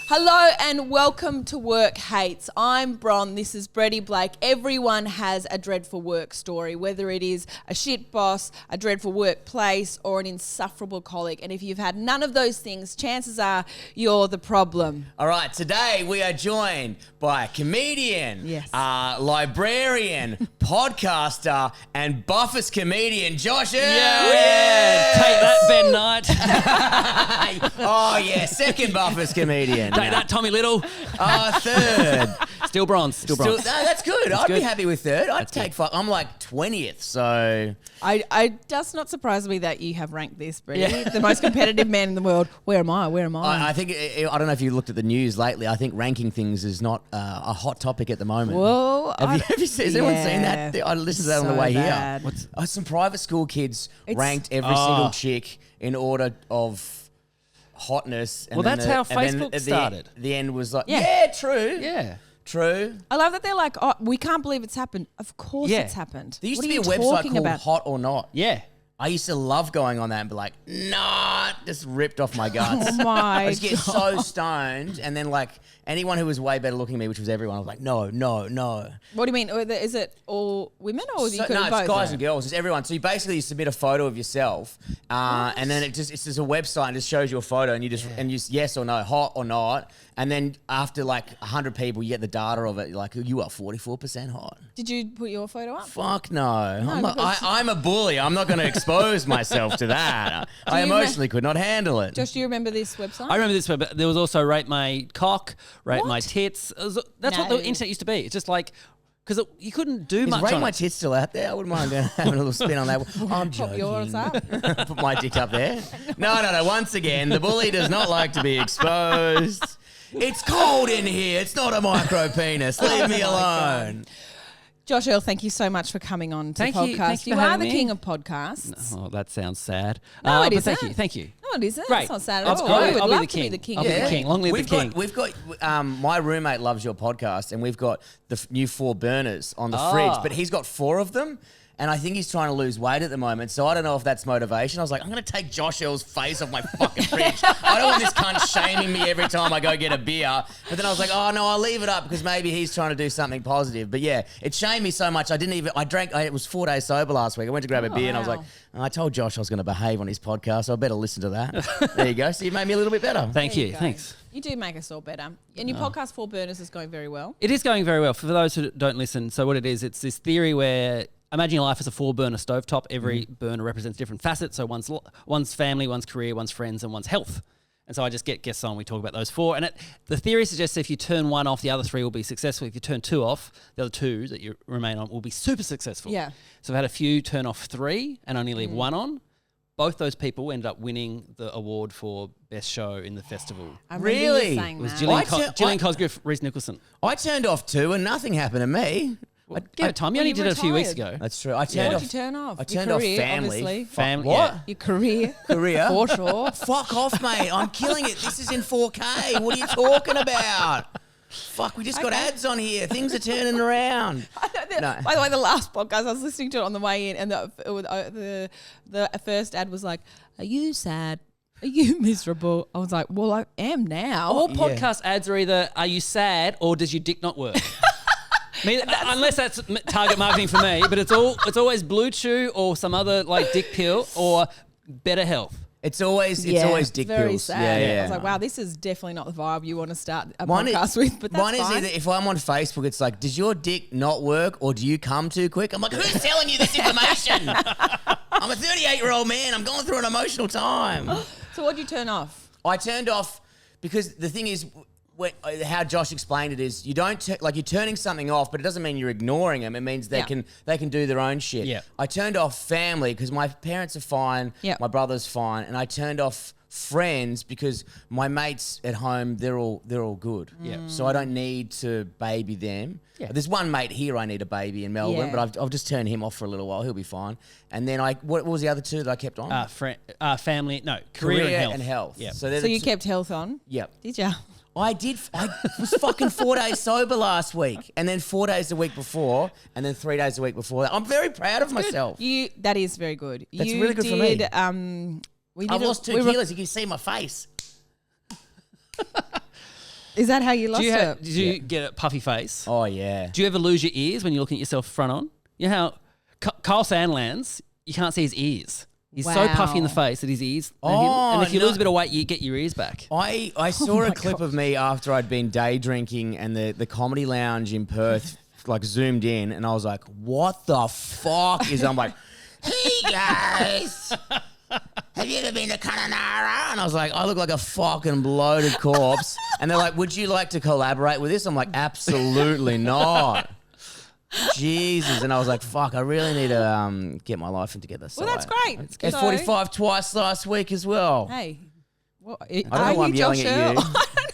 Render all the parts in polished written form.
Hello and welcome to Work Hates. I'm Bron, this is Breddy Blake. Everyone has a dreadful work story, whether it is a shit boss, a dreadful workplace, or an insufferable colleague. And if you've had none of those things, chances are you're the problem. All right, today we are joined by a comedian, librarian, podcaster, and buffest comedian, Josh Earl. Yeah. Take that, Ben Knight. Oh, yeah, second buffest comedian. Take that, Tommy Little. Third. Still bronze. No, that's good. I'd good. be happy with third. I'd That's take five. I'm like 20th, so... I does not surprise me that you have ranked this, Breddy, the most competitive man in the world. Where am I? I think, I don't know if you looked at the news lately, I think ranking things is not a hot topic at the moment. Well, Have you seen, has anyone seen that? I listened to that on the way bad. here. Some private school kids ranked every single chick in order of hotness. And Well, that's how Facebook started. The end was like, yeah, true. Yeah. True. I love that they're like, oh, we can't believe it's happened. Of course it's happened. There used What to be are a you website talking called about? Hot or Not. Yeah. I used to love going on that and be like, nah, just ripped off my guts. Oh my I just get so stoned, and then like anyone who was way better looking than me, which was everyone, I was like, no. What do you mean? Is it all women or you could No, both? it's guys and girls. It's everyone. So you basically submit a photo of yourself, and then it's just a website and just shows you a photo, and you just yes or no, hot or not, and then after like 100 people, you get the data of it. You're like, you are 44% hot. Did you put your photo up? Fuck no. I'm a bully. I'm not going to expose myself to that. I emotionally could not handle it. Josh, do you remember this website? I remember this, but there was also rate my cock, rate my tits. That's what No. the internet used to be. It's just like, because you couldn't do much Is Rate on My it. Tits still out there? I wouldn't mind having a little spin on that. I'm joking. Put yours up. Put my dick up there. No. Once again, the bully does not like to be exposed. It's cold in here. It's not a micro penis. Leave me alone. Josh Earl, thank you so much for coming on to the podcast. Thank you for are having the me. king of podcasts. Oh, that sounds sad. No, it but isn't. Thank you. No, it isn't. Great. It's not sad at all. I'll I would be love the to be king. the king. I'll be the king. Long live the king. We've got my roommate loves your podcast, and we've got the new 4 burners on the fridge, but he's got 4 of them. And I think he's trying to lose weight at the moment, so I don't know if that's motivation. I was like, I'm going to take Josh Earl's face off my fucking fridge. I don't want this cunt shaming me every time I go get a beer. But then I was like, oh, no, I'll leave it up because maybe he's trying to do something positive. But yeah, it shamed me so much. It was 4 days sober last week. I went to grab a beer and I was like, I told Josh I was going to behave on his podcast, so I better listen to that. There you go. So you made me a little bit better. Thank you. go. Thanks. You do make us all better. And your podcast, 4 Burners, is going very well. It is going very well. For those who don't listen, so what it is, it's this theory where imagine your life as a 4-burner stovetop. Every burner represents different facets. So one's family, one's career, one's friends, and one's health. And so I just get guests on, we talk about those 4. And the theory suggests if you turn 1 off, the other 3 will be successful. If you turn 2 off, the other 2 that you remain on will be super successful. Yeah. So I've had a few turn off 3 and only leave 1 on. Both those people ended up winning the award for best show in the festival. I remember you Really? saying It was that. Gillian Cosgrove, Reece Nicholson. I turned off 2 and nothing happened to me. Give it time. You only did it a few weeks ago. That's true. I What turned did off. you turn off? I Your turned career, off family. obviously. Family. What? Your career. Career? For sure. Fuck off, mate. I'm killing it. This is in 4K. What are you talking about? Fuck, we just got ads on here. Things are turning around. No. By the way, the last podcast, I was listening to it on the way in, and the first ad was like, "Are you sad? Are you miserable?" I was like, "Well, I am now." All podcast ads are either, are you sad or does your dick not work? Unless that's target marketing for me, but it's always Blue Chew or some other like dick pill or better health. It's always dick very pills. sad. Yeah. I was like, wow, this is definitely not the vibe you want to start a Mine podcast with, but that's mine is fine. either if I'm on Facebook, it's like, does your dick not work or do you come too quick? I'm like, who's telling you this information? I'm a 38-year-old man. I'm going through an emotional time. So what'd you turn off? I turned off because the thing is, how Josh explained it is, you don't you're turning something off, but it doesn't mean you're ignoring them. It means they can do their own shit. Yeah. I turned off family because my parents are fine, my brother's fine, and I turned off friends because my mates at home they're all good. Yeah. So I don't need to baby them. Yeah. There's one mate here I need a baby in Melbourne, but I've just turned him off for a little while. He'll be fine. And then what was the other 2 that I kept on? Family, no, career and health. Yeah. So you kept health on? Yep. Did you? I did. I was fucking 4 days sober last week, and then 4 days the week before, and then 3 days the week before that. I'm very proud of myself. That is very good. That's really good for me. I've lost 2 kilos. You can see my face. Is that how you lost it? Did you get a puffy face? Oh, yeah. Do you ever lose your ears when you're looking at yourself front on? You know how Kyle Sandlands, you can't see his ears. He's so puffy in the face that his ears. And if you lose a bit of weight, you get your ears back. I saw a clip of me after I'd been day drinking and the comedy lounge in Perth like zoomed in and I was like, what the fuck is I'm like, hey guys, have you ever been to Kununurra? And I was like, I look like a fucking bloated corpse. And they're like, would you like to collaborate with this? I'm like, absolutely not. Jesus. And I was like, fuck, I really need to get my life together. So Well, that's great. It's 45 twice last week as well. Hey. What, I don't know why I'm yelling at you.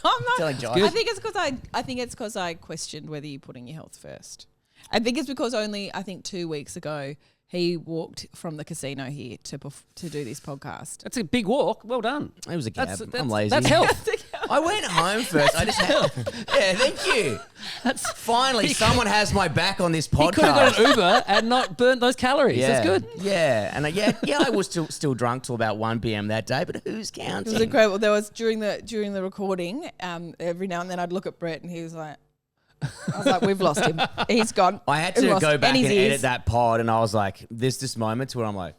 I'm not. Telling Josh. I think it's because I questioned whether you're putting your health first. I think it's because only 2 weeks ago he walked from the casino here to do this podcast. That's a big walk. Well done. It was a cab. I'm lazy. That's health. I went home first. I just yeah, thank you. Finally, someone has my back on this podcast. He could have got an Uber and not burnt those calories. Yeah, That's good. Yeah, and I was still drunk till about 1 p.m. that day, but who's counting? It was incredible. There was during the recording, every now and then I'd look at Brett and he was like, I was like, we've lost him. He's gone. I had to go back and edit that pod, and I was like, there's this moments where I'm like,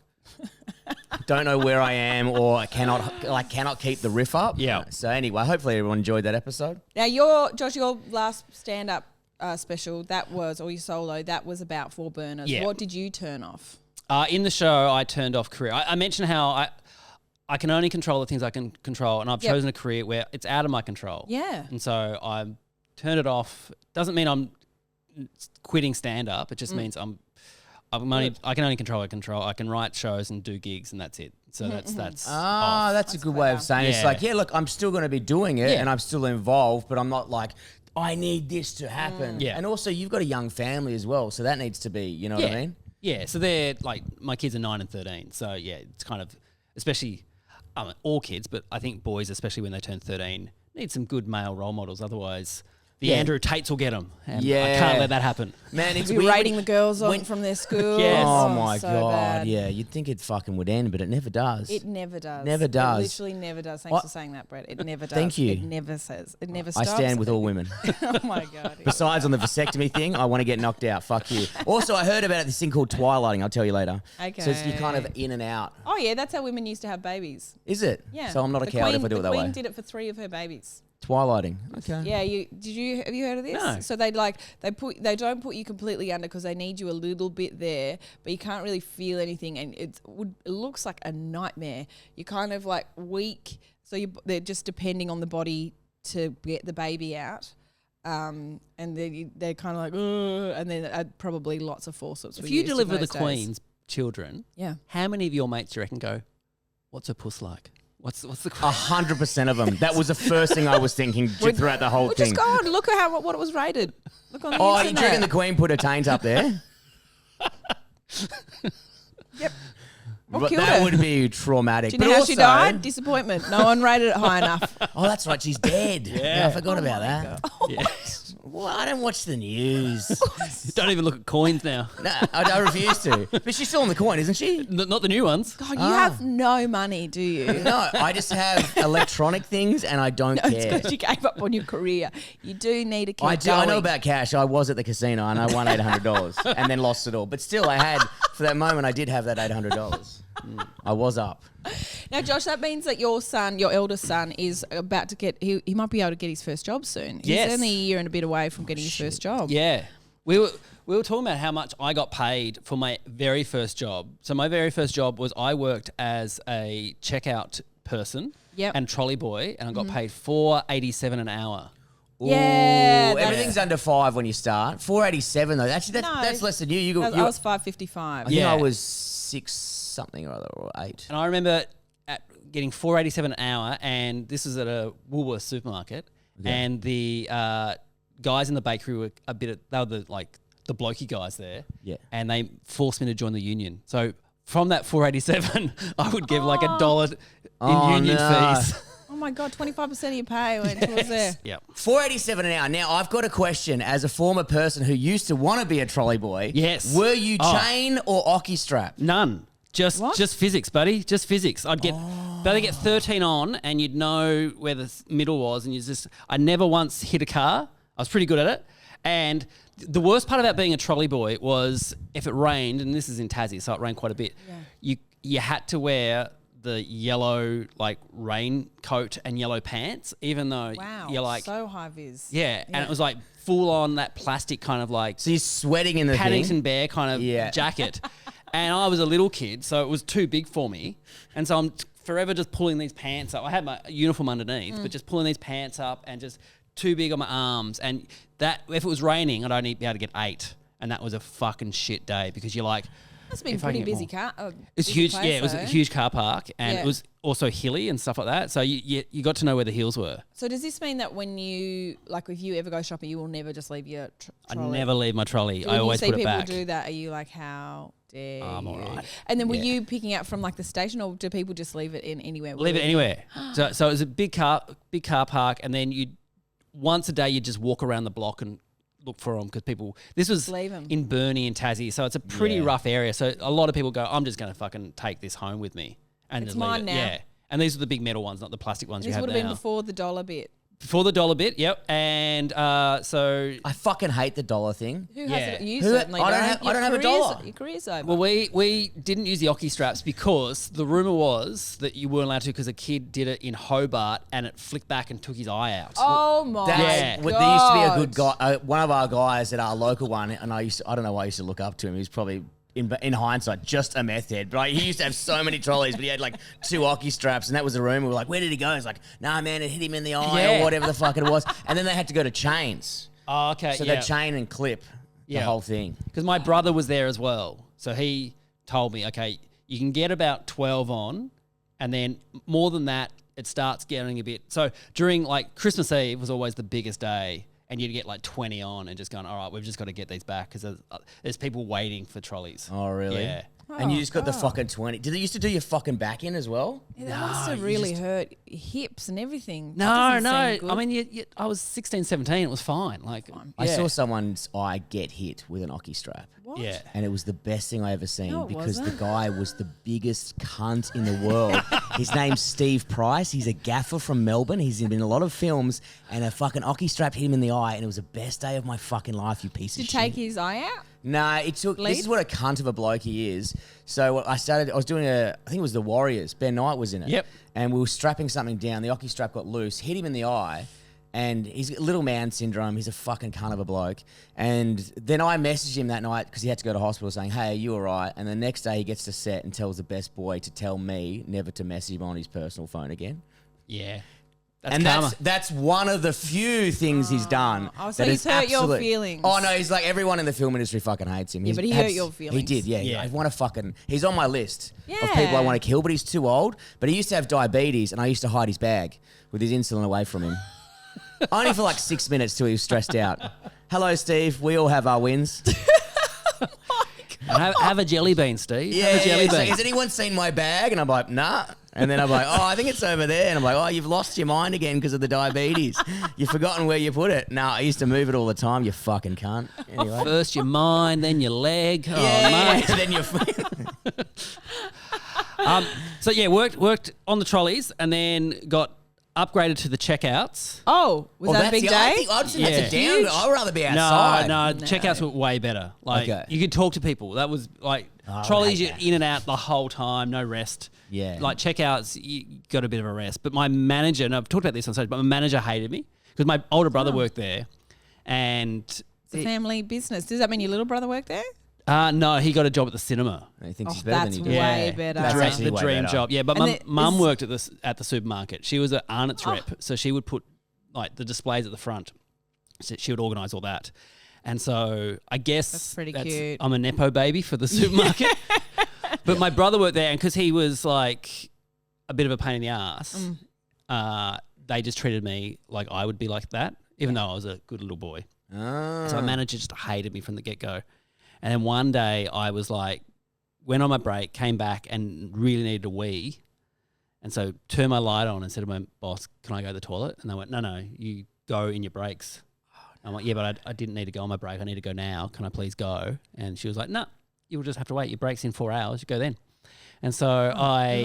don't know where I am, or I cannot keep the riff up. Yeah. So anyway, hopefully everyone enjoyed that episode. Now, Josh, your last stand-up special, or your solo, that was about 4 burners. Yeah. What did you turn off? In the show, I turned off career. I mentioned how I can only control the things I can control, and I've chosen a career where it's out of my control. Yeah. And so I turned it off. Doesn't mean I'm quitting stand-up. It just means I can only control what I control. I can write shows and do gigs, and that's it. So that's off. That's a good way of saying it. It's like, look, I'm still going to be doing it, and I'm still involved, but I'm not like, I need this to happen. Yeah. And also, you've got a young family as well, so that needs to be, you know what I mean? Yeah, so they're like, my kids are 9 and 13. So yeah, it's kind of, especially, all kids, but I think boys, especially when they turn 13, need some good male role models. Otherwise, the Andrew Tates will get them. And I can't let that happen. Man, it's weird. Rating the girls from their school. Yes. Oh my so God. bad. Yeah, you'd think it fucking would end, but it never does. It never does. Never does. It literally never does. Thanks for saying that, Brett. It never does. Thank you. It never says. It never stops. I stand with all women. Oh my God. Besides on the vasectomy thing, I want to get knocked out. Fuck you. Also, I heard about this thing called twilighting. I'll tell you later. Okay. So you're kind of in and out. Oh yeah, that's how women used to have babies. Is it? Yeah. So I'm not a coward if I do it that way. The Queen did it for 3 of her babies. Twilighting. Okay. Yeah, have you heard of this? No. So they don't put you completely under because they need you a little bit there, but you can't really feel anything, and it looks like a nightmare. You're kind of like weak, so they're just depending on the body to get the baby out, and they're kind of like, ugh, and then probably lots of forceps. If you deliver the Queen's children, yeah, how many of your mates do you reckon go, what's her puss like? What's the 100% of them. That was the first thing I was thinking throughout the whole thing. Just go and look at what it was rated. Look on the you internet. reckon the Queen put her taint up there? Yep. But that would be traumatic. Do you know how she died? Disappointment. No one rated it high enough. Oh, that's right. She's dead. Yeah, I forgot about that. Yeah. Well, I don't watch the news. Don't even look at coins now. No, I refuse to. But she's still on the coin, isn't she? Not the new ones. God, you have no money, do you? No, I just have electronic things and I don't care. It's because you gave up on your career. You do need to keep I going. know about cash. I was at the casino and I won $800 and then lost it all. But still, for that moment, I did have that $800. I was up. Now, Josh, that means that your eldest son, is about to get. He might be able to get his first job soon. Yes. He's only a year and a bit away from getting his first job. Yeah. We were talking about how much I got paid for my very first job. So my very first job was I worked as a checkout person and trolley boy, and I got paid $4.87 an hour. Yeah, everything's under $5 when you start. $4.87 though. Actually, that's less than you. I was $5.55. I think I was $6 something or other, or $8. And I remember getting $4.87 an hour, and this was at a Woolworths supermarket, and the guys in the bakery were they were the blokey guys there, and they forced me to join the union. So from that $4.87, I would give like $1 in union fees. Oh my God, 25% of your pay went towards there. Yeah. $4.87 an hour. Now, I've got a question as a former person who used to want to be a trolley boy. Yes. Were you chain or ocky strap? None. Just physics, buddy. Just physics. I'd get better get 13 on, and you'd know where the middle was, and I never once hit a car. I was pretty good at it. And the worst part about being a trolley boy was if it rained, and this is in Tassie, so it rained quite a bit. Yeah. You had to wear the yellow raincoat and yellow pants, even though you're like so high vis. Yeah, and it was like full on that plastic kind of like. So you're sweating in the Paddington Bear kind of jacket, and I was a little kid, so it was too big for me, and so I'm forever just pulling these pants up. I had my uniform underneath, but just pulling these pants up and just too big on my arms, and that if it was raining, I'd only be able to get 8, and that was a fucking shit day because you're like. Must have been pretty busy car. It's huge. Place, it was a huge car park, and it was also hilly and stuff like that. So you got to know where the hills were. So does this mean that when you if you ever go shopping, you will never just leave your trolley? I never leave my trolley. I always put it back. When you see people do that, are you like, how dare I'm you? all right. And then were you picking up from like the station, or do people just leave it in anywhere? Leave it anywhere. So it was a big car park, and then once a day you'd just walk around the block and look for them because people. This was in Burnie in Tassie, so it's a pretty rough area. So a lot of people go, "I'm just going to fucking take this home with me," and it's just mine leave it. now. Yeah, and these are the big metal ones, not the plastic ones you have now. This would have been before the dollar bit. Before the dollar bit, yep. And so I fucking hate the dollar thing. Who has it? You certainly I don't have a dollar. Your career's over. Well, we didn't use the Ocky straps because the rumour was that you weren't allowed to because a kid did it in Hobart and it flicked back and took his eye out. Oh my God. There used to be a good guy, one of our guys at our local one, and I don't know why I used to look up to him. He was probably in hindsight, just a meth head. But he used to have so many trolleys, but he had like 2 Ocky straps, and that was the rumor. We were like, where did he go? He's like, nah, man, it hit him in the eye or whatever the fuck it was. And then they had to go to chains. Oh, okay. So they chain and clip the whole thing. Because my brother was there as well. So he told me, okay, you can get about 12 on, and then more than that, it starts getting a bit. So during like Christmas Eve was always the biggest day. And you'd get like 20 on and just going, all right, we've just got to get these back because there's people waiting for trolleys. Oh, really? Yeah. And you just got the fucking 20. Did they used to do your fucking back in as well? Yeah, that must have really hurt your hips and everything. No. I mean, I was 16, 17. It was fine. I saw someone's eye get hit with an Ocky strap. What? Yeah. And it was the best thing I ever seen No, it because wasn't. the guy was the biggest cunt in the world. His name's Steve Price. He's a gaffer from Melbourne. He's been in a lot of films, and a fucking Ocky strap hit him in the eye, and it was the best day of my fucking life, you piece of shit. Did you take his eye out? Nah, it took. This is what a cunt of a bloke he is. So I was doing I think it was the Warriors. Ben Knight was in it. Yep. And we were strapping something down. The Ocky strap got loose, hit him in the eye, and he's got little man syndrome. He's a fucking cunt of a bloke. And then I messaged him that night because he had to go to hospital saying, hey, are you all right? And the next day he gets to set and tells the best boy to tell me never to message him on his personal phone again. Yeah. That's one of the few things he's done. Oh, so he's hurt your feelings. Oh, no, he's like everyone in the film industry fucking hates him. Yeah, but he hurt your feelings. He did, yeah. Yeah. I want to fucking... He's on my list of Yeah. people I want to kill, but he's too old. But he used to have diabetes, and I used to hide his bag with his insulin away from him. Only for like 6 minutes till he was stressed out. Hello, Steve. We all have our wins. Have a jelly bean, Steve. Yeah, have a jelly bean. Like, has anyone seen my bag? And I'm like, nah. And then I'm like, oh, I think it's over there. And I'm like, oh, you've lost your mind again because of the diabetes. You've forgotten where you put it. No, I used to move it all the time, you fucking cunt. Anyway. First your mind, then your leg. Yeah, mate. then your So yeah, worked on the trolleys and then got upgraded to the checkouts. Oh, was that a big day? I think that's a down. I'd rather be outside. No, checkouts were way better. Like you could talk to people. That was like trolleys, you're in and out the whole time, no rest. Yeah. Like checkouts, you got a bit of a rest. But my manager, and I've talked about this on stage, but my manager hated me because my older brother worked there, and It's a family business. Does that mean your little brother worked there? no, he got a job at the cinema. He thinks he's better that's than you do. way better. That's actually The way dream better. job. Yeah, but And my mum worked at the supermarket. She was an Arnott's rep, so she would put like the displays at the front. So she would organise all that. And so I guess That's pretty cute. I'm a nepo baby for the supermarket. But my brother worked there, and because he was like a bit of a pain in the ass, they just treated me like I would be like that, even though I was a good little boy. Ah. So my manager just hated me from the get-go. And then one day I was like, went on my break, came back and really needed a wee. And so turned my light on and said to my boss, can I go to the toilet? And they went, no, you go in your breaks. I'm like, yeah, but I didn't need to go on my break. I need to go now. Can I please go? And she was like, no, you'll just have to wait. Your break's in 4 hours. You go then. And so I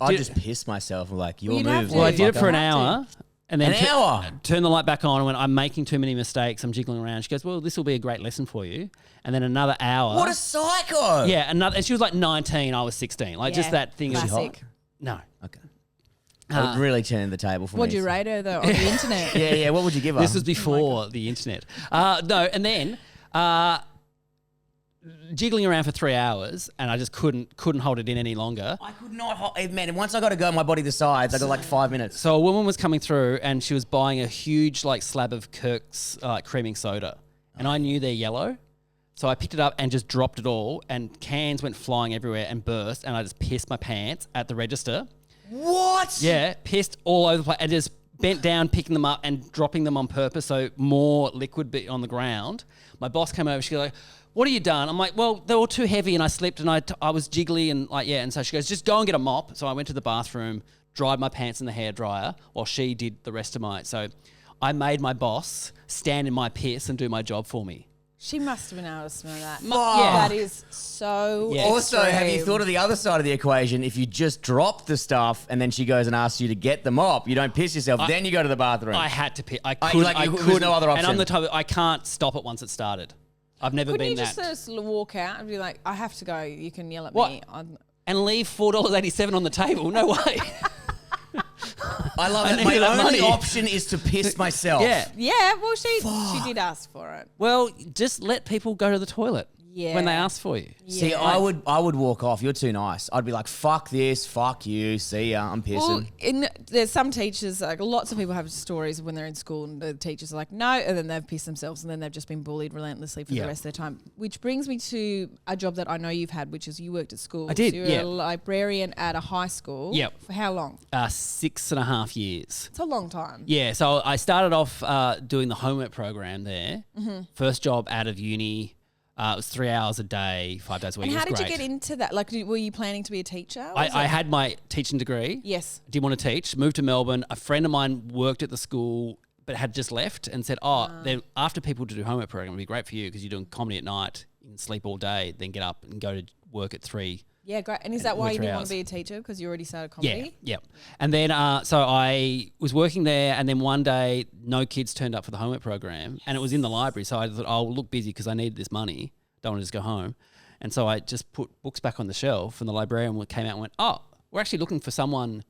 I just pissed myself. I'm like, your Well, you'd have move. to. well, I did it Fucker. for an hour. And then An hour? Turn the light back on and went, I'm making too many mistakes. I'm jiggling around. She goes, well, this will be a great lesson for you. And then another hour. What a psycho. Yeah, and she was like 19, I was 16. Like just Yeah, that thing. Was she classic. hot? No. Okay. That would really turn the table for What'd me. you rate her though on the internet? Yeah. What would you give her? This was before the internet. No, and then jiggling around for 3 hours, and I just couldn't hold it in any longer. I could not. Man, once I got to go, my body decides. I got like 5 minutes. So a woman was coming through, and she was buying a huge like slab of Kirk's creaming soda, and I knew they're yellow, so I picked it up and just dropped it all, and cans went flying everywhere and burst, and I just pissed my pants at the register. What? Yeah, pissed all over the place, and just bent down, picking them up and dropping them on purpose, so more liquid be on the ground. My boss came over. She goes like, what have you done? I'm like, well, they were too heavy and I slipped and I was jiggly and like, yeah. And so she goes, just go and get a mop. So I went to the bathroom, dried my pants in the hairdryer while she did the rest of my. So I made my boss stand in my piss and do my job for me. She must have been able to smell that. Yeah. That is so Yeah. Also, have you extreme. thought of the other side of the equation? If you just drop the stuff and then she goes and asks you to get the mop, you don't piss yourself, then you go to the bathroom. I had to piss. I like, couldn't. there was no other And I'm option. the type I can't stop it once it started. I've never Couldn't been you that. just walk out and be like, I have to go, you can yell at What? me. And leave $4.87 on the table? No way. I love I it. My needed that only money. option is to piss myself. Yeah. Yeah, well, she did ask for it. Well, just let people go to the toilet when they Yeah. ask for you. See, Yeah. I would walk off. You're too nice. I'd be like, fuck this, fuck you, see ya, I'm pissing. Well, there's some teachers, like lots of people have stories of when they're in school and the teachers are like, no, and then they've pissed themselves and then they've just been bullied relentlessly for Yeah. the rest of their time. Which brings me to a job that I know you've had, which is you worked at school. I did, So you were yeah. a librarian at a high school. Yep. For how long? 6.5 years. It's a long time. Yeah, so I started off doing the homework program there. Mm-hmm. First job out of uni. It was 3 hours a day, 5 days a week. And It how was did you great. get into that? Like, were you planning to be a teacher? I had my teaching degree. Yes. Didn't want to teach. Moved to Melbourne. A friend of mine worked at the school but had just left and said, then after people to do homework program, it would be great for you because you're doing comedy at night. You can sleep all day, then get up and go to work at 3. Yeah, great. And is that why work you 3 didn't want hours. to be a teacher? Because you already started Yeah, comedy? yeah. And then, so I was working there, and then one day, no kids turned up for the homework program, and it was in the library. So I thought, I'll look busy because I needed this money. Don't want to just go home. And so I just put books back on the shelf, and the librarian came out and went, oh, we're actually looking for someone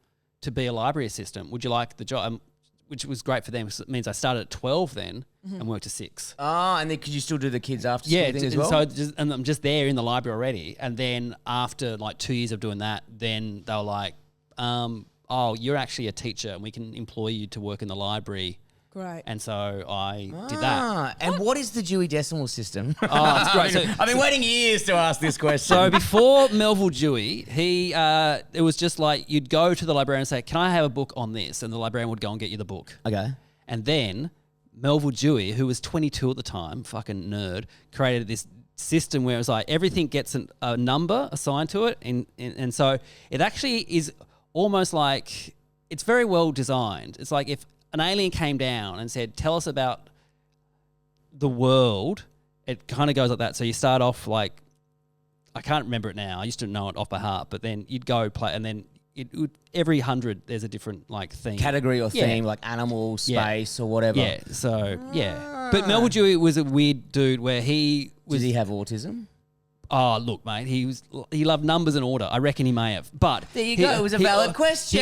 to be a library assistant. Would you like the job? Which was great for them because it means I started at 12 then and worked to 6. Oh, and then could you still do the kids after school thing as and well? so and I'm just there in the library already. And then after like 2 years of doing that, then they were like, oh, you're actually a teacher and we can employ you to work in the library. Great. And so I did that. And what is the Dewey Decimal System? Oh, it's great. So, I've been waiting years to ask this question. so before Melville Dewey, it was just like you'd go to the librarian and say, can I have a book on this? And the librarian would go and get you the book. Okay. And then Melville Dewey, who was 22 at the time, fucking nerd, created this system where it was like everything gets a number assigned to it. And so it actually is almost like it's very well designed. It's like if an alien came down and said, tell us about the world, it kind of goes like that. So you start off like, I can't remember it now. I used to know it off by heart, but then you'd go play and then it would, every 100 there's a different like theme. Category or Yeah. theme, like animal, Yeah. space, or whatever. Yeah, so, yeah. But Melville Dewey was a weird dude where he was... Did he have autism? Oh, look, mate, he loved numbers and order. I reckon he may have. But There you go. It was a valid question.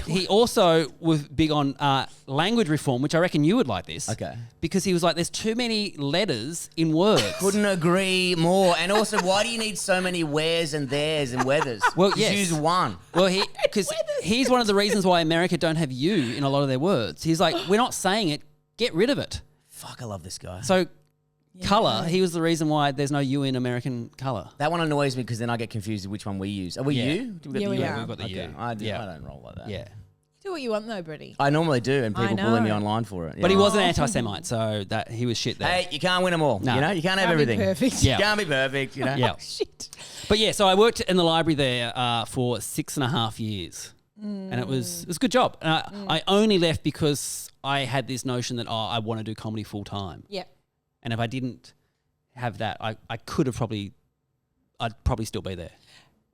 He also was big on language reform, which I reckon you would like this. Okay. Because he was like, there's too many letters in words. Couldn't agree more. And also, why do you need so many wheres and theirs and wethers? Well, Just yes. use one. Well, because he's one of the reasons why America don't have you in a lot of their words. He's like, we're not saying it. Get rid of it. Fuck, I love this guy. So colour, he was the reason why there's no U in American colour. That one annoys me because then I get confused with which one we use. Are we Yeah. you? Do we Yeah, got the we you? are. We've got the Okay. U. I Yeah. don't roll like that. Yeah. Do what you want though, Brady. I normally do, and I people bully me know. online for it. But he yeah. was an anti-Semite, so that he was shit there. Hey, you can't win them all. No. You know, you can't have Can't be everything. perfect. Yeah. You can't be perfect. You know. Yeah. Shit. But yeah, so I worked in the library there for 6.5 years, and it was a good job. And I only left because I had this notion that I want to do comedy full time, Yeah. and if I didn't have that, I could have I'd probably still be there.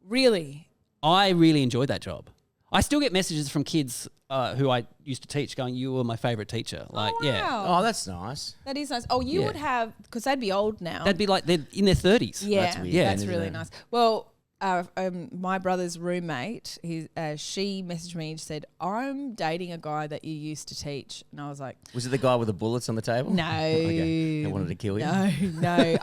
Really? I really enjoyed that job. I still get messages from kids who I used to teach going, "You were my favourite teacher." Like, yeah. Wow. Oh, that's nice. That is nice. Oh, you Yeah. would have, because they'd be old now. That'd be like they're in their 30s. Yeah, That's weird, that's isn't really it? nice. Well, my brother's roommate, she messaged me and said, "I'm dating a guy that you used to teach," and I was like, Was it the guy with the bullets on the table? "No, Okay. They wanted to kill you. no."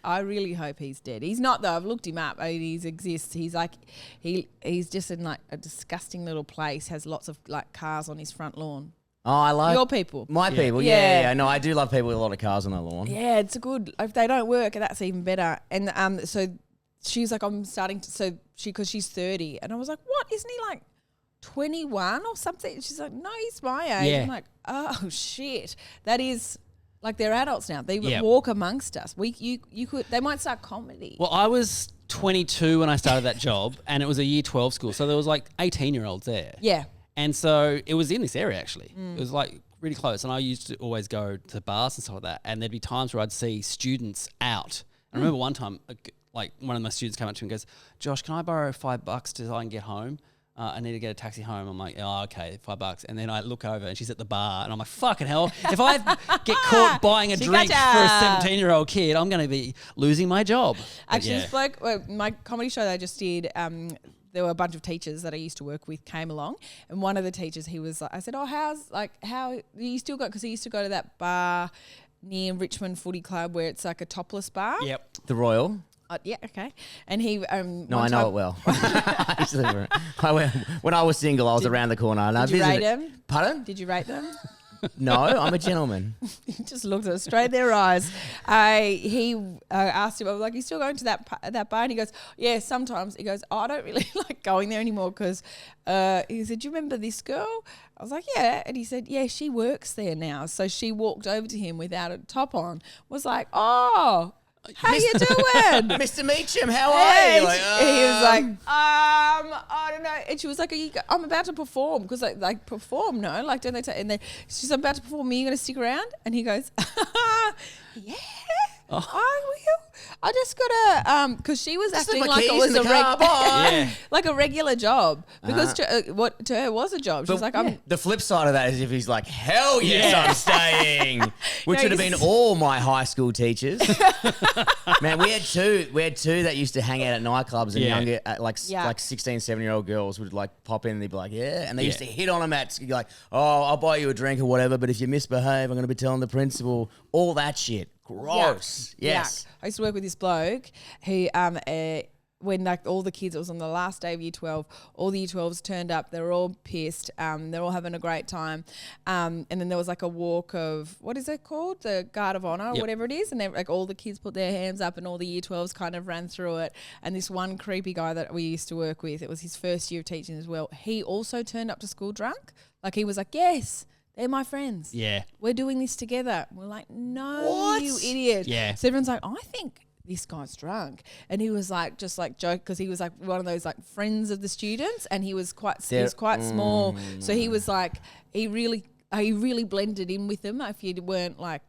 I really hope he's dead. He's not though. I've looked him up. He exists. He's like, he's just in like a disgusting little place. Has lots of like cars on his front lawn. Oh, I like Your people. my people. Yeah. Yeah. No, I do love people with a lot of cars on their lawn. Yeah, it's a good. If they don't work, that's even better. And so she's like, I'm starting to. So because she's 30, and I was like, what? Isn't he like 21 or something? She's like, no, he's my age. Yeah. I'm like, oh shit, that is. Like they're adults now. They Yep. walk amongst us. You could. They might start comedy. Well, I was 22 when I started that job, and it was a year 12 school, so there was like 18-year-olds there. Yeah. And so it was in this area actually. It was like really close, and I used to always go to bars and stuff like that. And there'd be times where I'd see students out. I remember one time, like one of my students came up to me and goes, "Josh, can I borrow $5 to so I can get home? I need to get a taxi home." I'm like, "Oh, okay, $5." And then I look over and she's at the bar, and I'm like, "Fucking hell! If I get caught buying a She drink for a gotcha. 17-year-old kid, I'm going to be losing my job." But Actually, yeah. this bloke, my comedy show that I just did, there were a bunch of teachers that I used to work with came along, and one of the teachers, he was like, I said, "Oh, how you still got?" Because he used to go to that bar near Richmond Footy Club where it's like a topless bar. Yep. The Royal. Yeah, okay. And he, No, I know it well. I used to live around- when I was single, I was around the corner. And I Did you rate visited- them? Pardon? Did you rate them? No, I'm a gentleman. He just looked at us straight in their eyes. He asked him, I was like, "You still going to that bar?" And he goes, "Yeah, sometimes." He goes, "Oh, I don't really like going there anymore because," he said, "Do you remember this girl?" I was like, "Yeah." And he said, "Yeah, she works there now." So she walked over to him without a top on, was like, "Oh, how you doing?" Mr. Meacham, how are you? Like, He was like, I don't know. And she was like, I'm about to perform. Because like perform, no? Like, don't they and then she's about to perform. Are you going to stick around? And he goes, yeah, I will. I just got to, because she was Just acting leave my like it keys was in the car, bye. Yeah. like a regular job. Because to her was a job. She was like, I'm... The flip side of that is if he's like, hell yes, Yeah. I'm staying, which No, would have been he's- all my high school teachers. Man, we had two that used to hang out at nightclubs and Yeah. younger, Yeah. like 16, 17-year-old girls would like pop in and they'd be like, yeah. And they used to Yeah. hit on them at like, oh, I'll buy you a drink or whatever, but if you misbehave, I'm going to be telling the principal. All that shit. Gross. Yuck. Yes. Yuck. I used to work with this bloke who, when like all the kids, it was on the last day of year 12, all the year 12s turned up, they were all pissed, they're all having a great time. And then there was like a walk of, what is it called? The Guard of Honor or Yep. whatever it is. And like all the kids put their hands up and all the year 12s kind of ran through it. And this one creepy guy that we used to work with, it was his first year of teaching as well. He also turned up to school drunk. Like he was like, yes, they're my friends. Yeah. We're doing this together. We're like, no, What? you idiot. Yeah. So everyone's like, I think this guy's drunk. And he was like, just like joke, because he was like one of those like friends of the students, and he was quite small. So he was like, he really blended in with them if you weren't like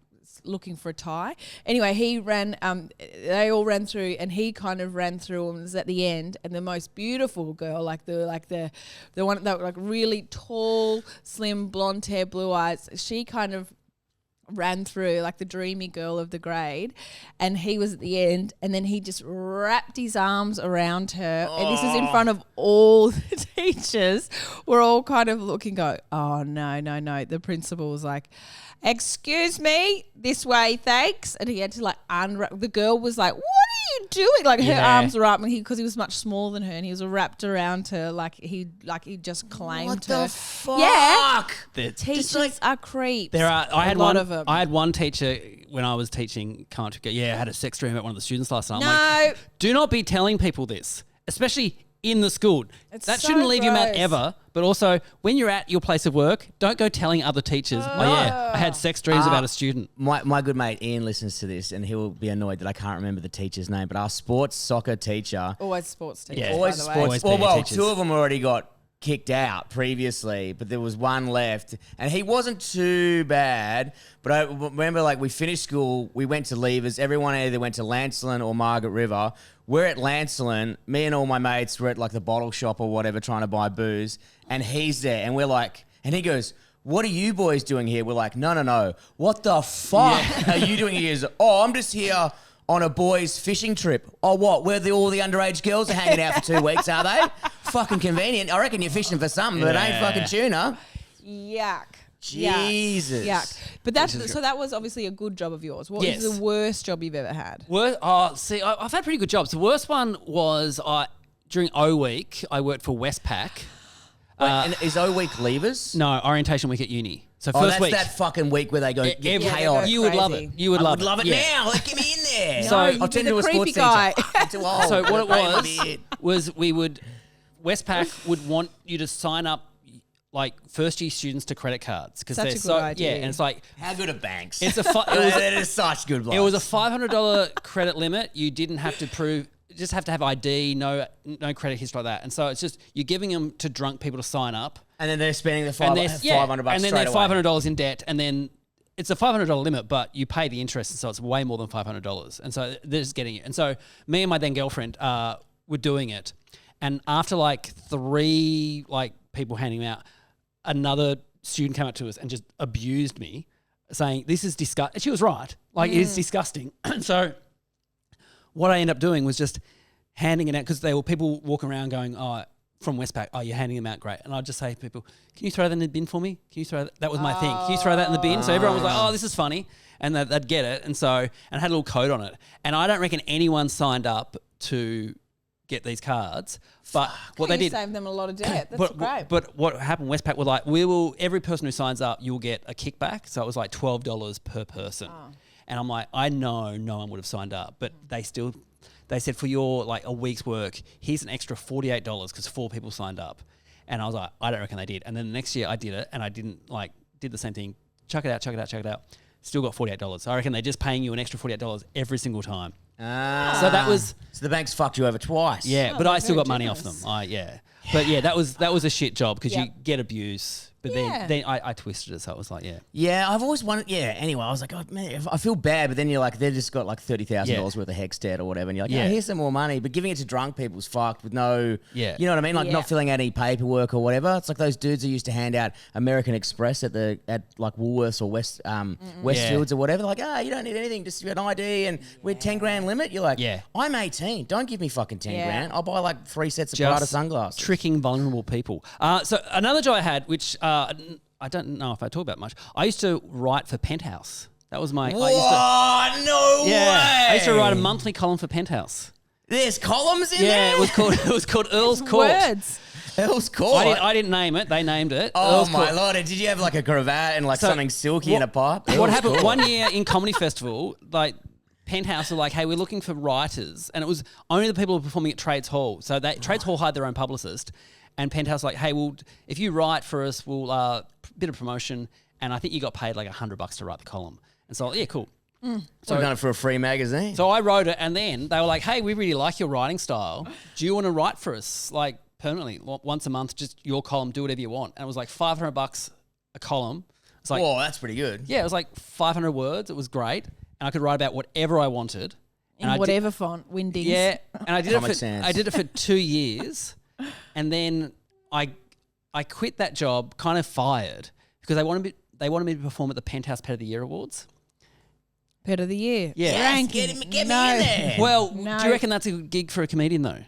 looking for a tie. Anyway, he ran, they all ran through, and he kind of ran through and was at the end, and the most beautiful girl, the one that like really tall, slim, blonde hair, blue eyes, she kind of ran through like the dreamy girl of the grade, and he was at the end, and then he just wrapped his arms around her, and this is in front of all the teachers. We're all kind of looking, go, oh no. The principal was like, excuse me, this way, thanks. And he had to like unwrap. The girl was like, what are you doing? Like her Yeah. arms were up, and because he was much smaller than her, and he was wrapped around her like he just claimed What her. the fuck? Yeah. The- Teachers are creeps. There are. I had a lot one of them. I had one teacher when I was teaching. Can't go. Yeah, I had a sex dream about one of the students last night. I'm No. like, do not be telling people this, especially in the school. It's That so shouldn't leave your mat gross. ever. But also, when you're at your place of work, don't go telling other teachers. Oh yeah, I had sex dreams about a student. My good mate Ian listens to this and he will be annoyed that I can't remember the teacher's name, but our sports soccer teacher, Always sports teachers. Yeah. by always the way. sports. Always Well, PE well, teachers. two of them already got kicked out previously, but there was one left, and he wasn't too bad. But I remember, like, we finished school, we went to Levers. Everyone either went to Lancelin or Margaret River. We're at Lancelin. Me and all my mates were at, like, the bottle shop or whatever trying to buy booze, and he's there, and we're like, and he goes, "What are you boys doing here?" We're like, no. What the fuck are you doing here? He goes, "Oh, I'm just here on a boys' fishing trip." "Oh, what? Where all the underage girls are hanging out for 2 weeks, are they? Fucking convenient. I reckon you're fishing for something, but it ain't fucking tuna." Yuck. Jesus. Yuck. But that was obviously a good job of yours. What Yes. was the worst job you've ever had? I've had pretty good jobs. The worst one was during O Week, I worked for Westpac. Wait, and is O Week Levers? No, orientation week at uni. So Oh, first that's week. that fucking week where they go get every- chaotic. You would love crazy. it. You would I love would love it Yeah. now. Like, get me in there. So- No, you'd I'll be turn the into a creepy sports guy. teacher. I'm too old. So what it That be it. was Westpac would want you to sign up like first year students to credit cards because Such they're a good so idea. yeah, and it's like How good are banks? it's a it is such good blocks. it was a $500 credit limit. You didn't have to prove. You just have to have ID, no credit history like that. And so it's just you're giving them to drunk people to sign up, And then they're spending the and $500 they're bucks and then straight they're away. $500 in debt, and then it's a $500 limit, but you pay the interest, and so it's way more than $500. And so they're just getting it. And so me and my then girlfriend were doing it, and after like 3 like people handing them out, another student came up to us and just abused me, saying this is disgusting. She was right, like it is disgusting. So what I ended up doing was just handing it out because there were people walking around going, "Oh, from Westpac, oh, you're handing them out, great." And I'd just say to people, "Can you throw that in the bin for me? Can you throw that?" That was my thing. "Can you throw that in the bin?" So everyone was like, "Oh, this is funny," and they'd get it. And so, and it had a little code on it. And I don't reckon anyone signed up to get these cards, but what they You did. saved them a lot of debt. That's great. But what happened? Westpac were like, every person who signs up, you'll get a kickback. So it was like $12 per person. And I'm like, I know no one would have signed up, but they said for your like a week's work, here's an extra $48 because 4 people signed up. And I was like, I don't reckon they did. And then the next year I did it, and I did the same thing. Chuck it out. Still got $48. So I reckon they're just paying you an extra $48 every single time. So that was. So the banks fucked you over twice. Yeah, Oh, but they're I still very got money off generous. them. But yeah, that was a shit job because you Yep. get abuse. But Yeah. then I twisted it, so it was like, yeah. Yeah, I've always wanted. Yeah, anyway, I was like, oh man, I feel bad, but then you're like, they've just got like $30,000 worth of hex debt or whatever, and you're like, yeah, Yeah. here's some more money, but giving it to drunk people's fucked with no, Yeah. you know what I mean, like Yeah. not filling out any paperwork or whatever. It's like those dudes who used to hand out American Express at like Woolworths or Westfields or whatever. Like, you don't need anything, just an ID, and we're 10 grand limit. You're like, Yeah. I'm 18, don't give me fucking 10 Yeah. grand. I'll buy like 3 sets of Prada sunglasses. Tricking vulnerable people. So another job I had, which I don't know if I talk about much. I used to write for Penthouse. That was my. Whoa, no way! I used to write a monthly column for Penthouse. There's columns in Yeah, there? it was called Earl's Court. Words. Earl's Court. I didn't name it. They named it. Oh Earl's my Court. lord! Did you have like a cravat and like So something silky in a pipe? What Earl's happened Court. one year in Comedy Festival, like Penthouse were like, "Hey, we're looking for writers," and it was only the people who were performing at Trades Hall. So Trades Hall hired their own publicist, and Penthouse was like, "Hey, if you write for us, we'll bit of promotion." And I think you got paid like $100 to write the column. And so yeah, cool. So I've done it for a free magazine. So I wrote it, and then they were like, "Hey, we really like your writing style. Do you want to write for us, like permanently, once a month, just your column, do whatever you want?" And it was like $500 a column. It's like, Whoa, that's pretty good. yeah, it was like 500 words. It was great, and I could write about whatever I wanted. In And whatever font, Wingdings. Yeah, and I did Comic it for Sans. I did it for 2 years, and then I quit that job, kind of fired because they wanted me to perform at the Penthouse Pet of the Year Awards. Pet of the year. Yeah. Yes, Ranking. get me No. in there. Well, No. do you reckon that's a good gig for a comedian though?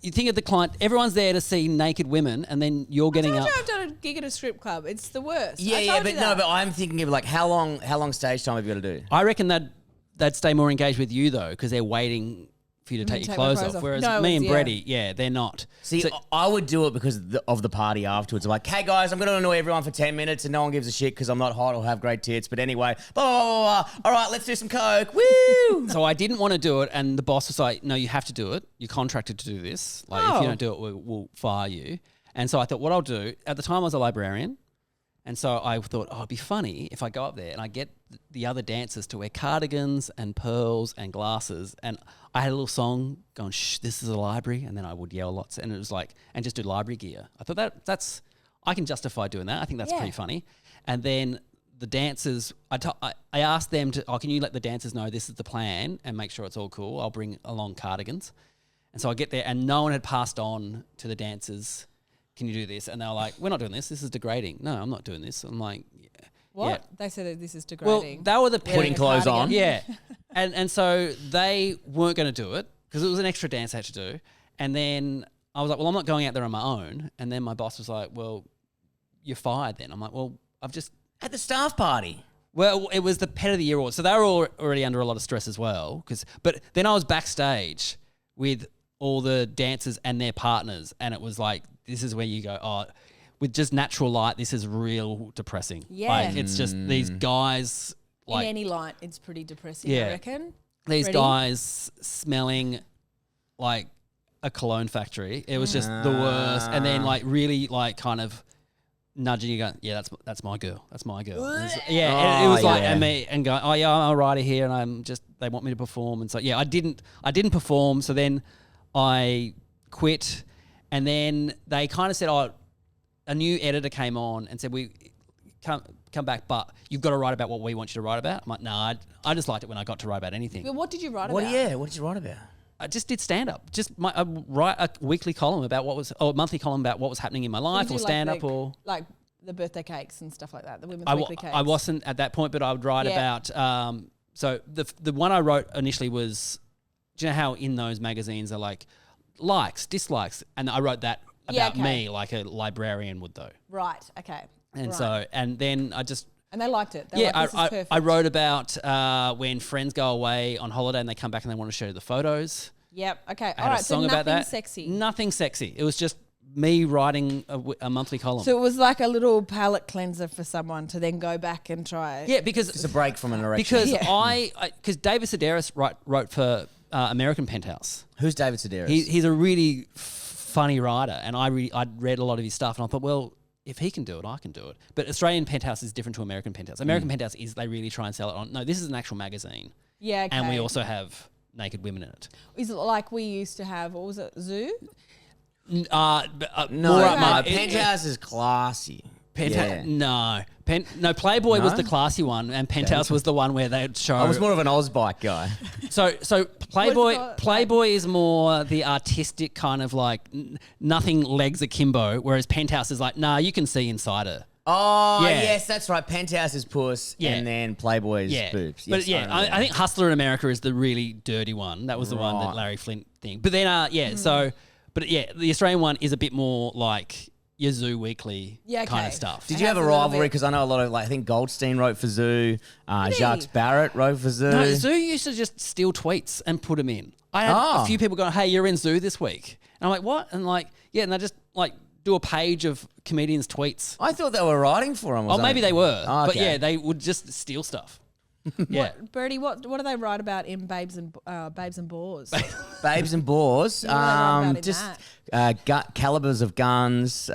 You think of the client, everyone's there to see naked women, and then you're getting up. I've done a gig at a strip club. It's the worst. yeah, I yeah, told but you no, that. but I'm thinking of like how long stage time have you got to do? I reckon they'd stay more engaged with you though, because they're waiting for you to take your clothes off. Whereas No, me and yeah. Brady, yeah, they're not. See, So- I would do it because of the party afterwards. I'm like, hey guys, I'm going to annoy everyone for 10 minutes and no one gives a shit because I'm not hot or have great tits. But anyway, blah, blah, blah, blah. All right, let's do some coke. Woo! So I didn't want to do it, and the boss was like, "No, you have to do it. You're contracted to do this. Like, if Oh. you don't do it, we'll fire you." And so I thought, what I'll do. At the time, I was a librarian, And so I thought, it'd be funny if I go up there and I get the other dancers to wear cardigans and pearls and glasses. And I had a little song going, shh, this is a library. And then I would yell lots. And it was like, and just do library gear. I thought that's, I can justify doing that. I think that's pretty funny. And then the dancers, I asked them to, can you let the dancers know this is the plan and make sure it's all cool? I'll bring along cardigans. And so I get there and no one had passed on to the dancers, can you do this? And they were like, we're not doing this. This is degrading. No, I'm not doing this. I'm like, what? Yeah. They said that this is degrading. Well, they were the Putting clothes on. Yeah. and so they weren't going to do it because it was an extra dance I had to do. And then I was like, well, I'm not going out there on my own. And then my boss was like, well, you're fired then. I'm like, well, I've just... At the staff party. Well, it was the Pet of the Year award. So they were already under a lot of stress as well. But then I was backstage with all the dancers and their partners. And it was like, this is where you go, with just natural light, this is real depressing. Yeah. Like, it's just these guys... In any light, it's pretty depressing, I reckon. These guys smelling like a cologne factory. It was just the worst. And then like really like kind of nudging you going, yeah, that's my girl. That's my girl. And it was like, and me and going, oh yeah, I'm a writer here and I'm just, they want me to perform. And so, yeah, I didn't perform. So then I quit and then they kind of said, a new editor came on and said, we come back, but you've got to write about what we want you to write about. I'm like, nah, I just liked it when I got to write about anything. But what did you write about? What did you write about? I just did stand-up. Just write a weekly column about a monthly column about what was happening in my life or stand-up or... Like the birthday cakes and stuff like that, the women's weekly cakes. I wasn't at that point, but I would write about... so the one I wrote initially was... Do you know how in those magazines are like likes, dislikes? And I wrote that about me like a librarian would though. Right, okay. And so, and then I just... And they liked it. They liked, this is perfect. I wrote about when friends go away on holiday and they come back and they want to show you the photos. Yep, okay. I had a song about that. Sexy. Nothing sexy. It was just me writing a monthly column. So it was like a little palate cleanser for someone to then go back and try. Yeah, because... It's a break from an erection. Because because David Sedaris wrote for American Penthouse. Who's David Sedaris? He's a really funny writer and I'd read a lot of his stuff and I thought, well... If he can do it, I can do it. But Australian Penthouse is different to American Penthouse. American Penthouse is they really try and sell it on. No, this is an actual magazine. Yeah, okay. And we also have naked women in it. Is it like we used to have, what was it, Zoo? No, Penthouse is classy. No, Playboy was the classy one, and Penthouse was the one where they'd show. I was more of an Ozbike guy. So Playboy is more the artistic kind of like nothing legs akimbo, whereas Penthouse is like, nah, you can see inside her. Oh, yes, that's right. Penthouse is puss, and then Playboy is boobs. Yes, but I think Hustler in America is the really dirty one. That was the one that Larry Flint thing. But then, the Australian one is a bit more like your Zoo Weekly kind of stuff. Did you have a rivalry? Because I know a lot of, I think Goldstein wrote for Zoo. Jacques Barrett wrote for Zoo. No, Zoo used to just steal tweets and put them in. I had a few people going, hey, you're in Zoo this week. And I'm like, what? And and they just do a page of comedians' tweets. I thought they were writing for them. Maybe they were. Oh, okay. But yeah, they would just steal stuff. Yeah. Bertie, what do they write about in Babes and Bores? Babes and Bores. Calibers of guns.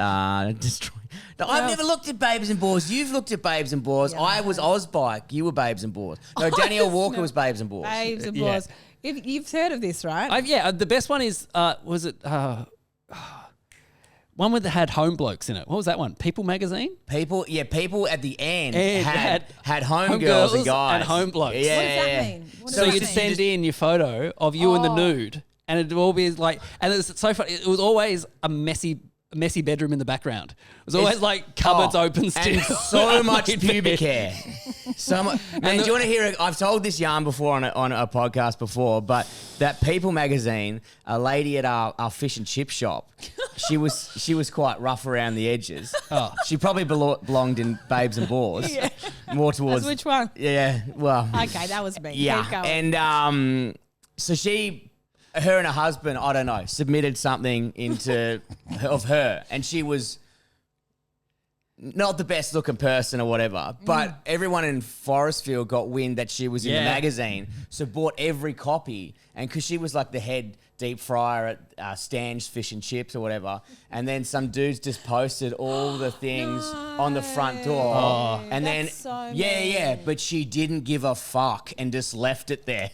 Destroy. No, I've never looked at Babes and Bores. You've looked at Babes and Bores. Yeah, I was Ozbike. You were Babes and Bores. No, Danielle Walker was Babes and Bores. Babes and Bores. You've heard of this, right? The best one is was it one that had home blokes in it. What was that one? People magazine? People at the end had home girls and guys. And home blokes. Yeah. What does that mean? So you'd send in your photo of you in the nude and it'd all be like, and it was so funny. It was always a messy bedroom in the background. It was always like cupboards open still. And so much pubic hair. So much. Man, do you want to hear it? I've told this yarn before on a podcast before, but that People magazine, a lady at our fish and chip shop, she was quite rough around the edges. Oh. She probably belonged in Babes and Bores. Yeah. More towards... That's which one? Yeah, well... Okay, that was me. Yeah, and so her and her husband, I don't know, submitted something of her, and she was not the best looking person or whatever, but everyone in Forestfield got wind that she was in the magazine, so bought every copy, and because she was like the head deep fryer at Stan's Fish and Chips or whatever, and then some dudes just posted all the things on the front door, and then so but she didn't give a fuck and just left it there.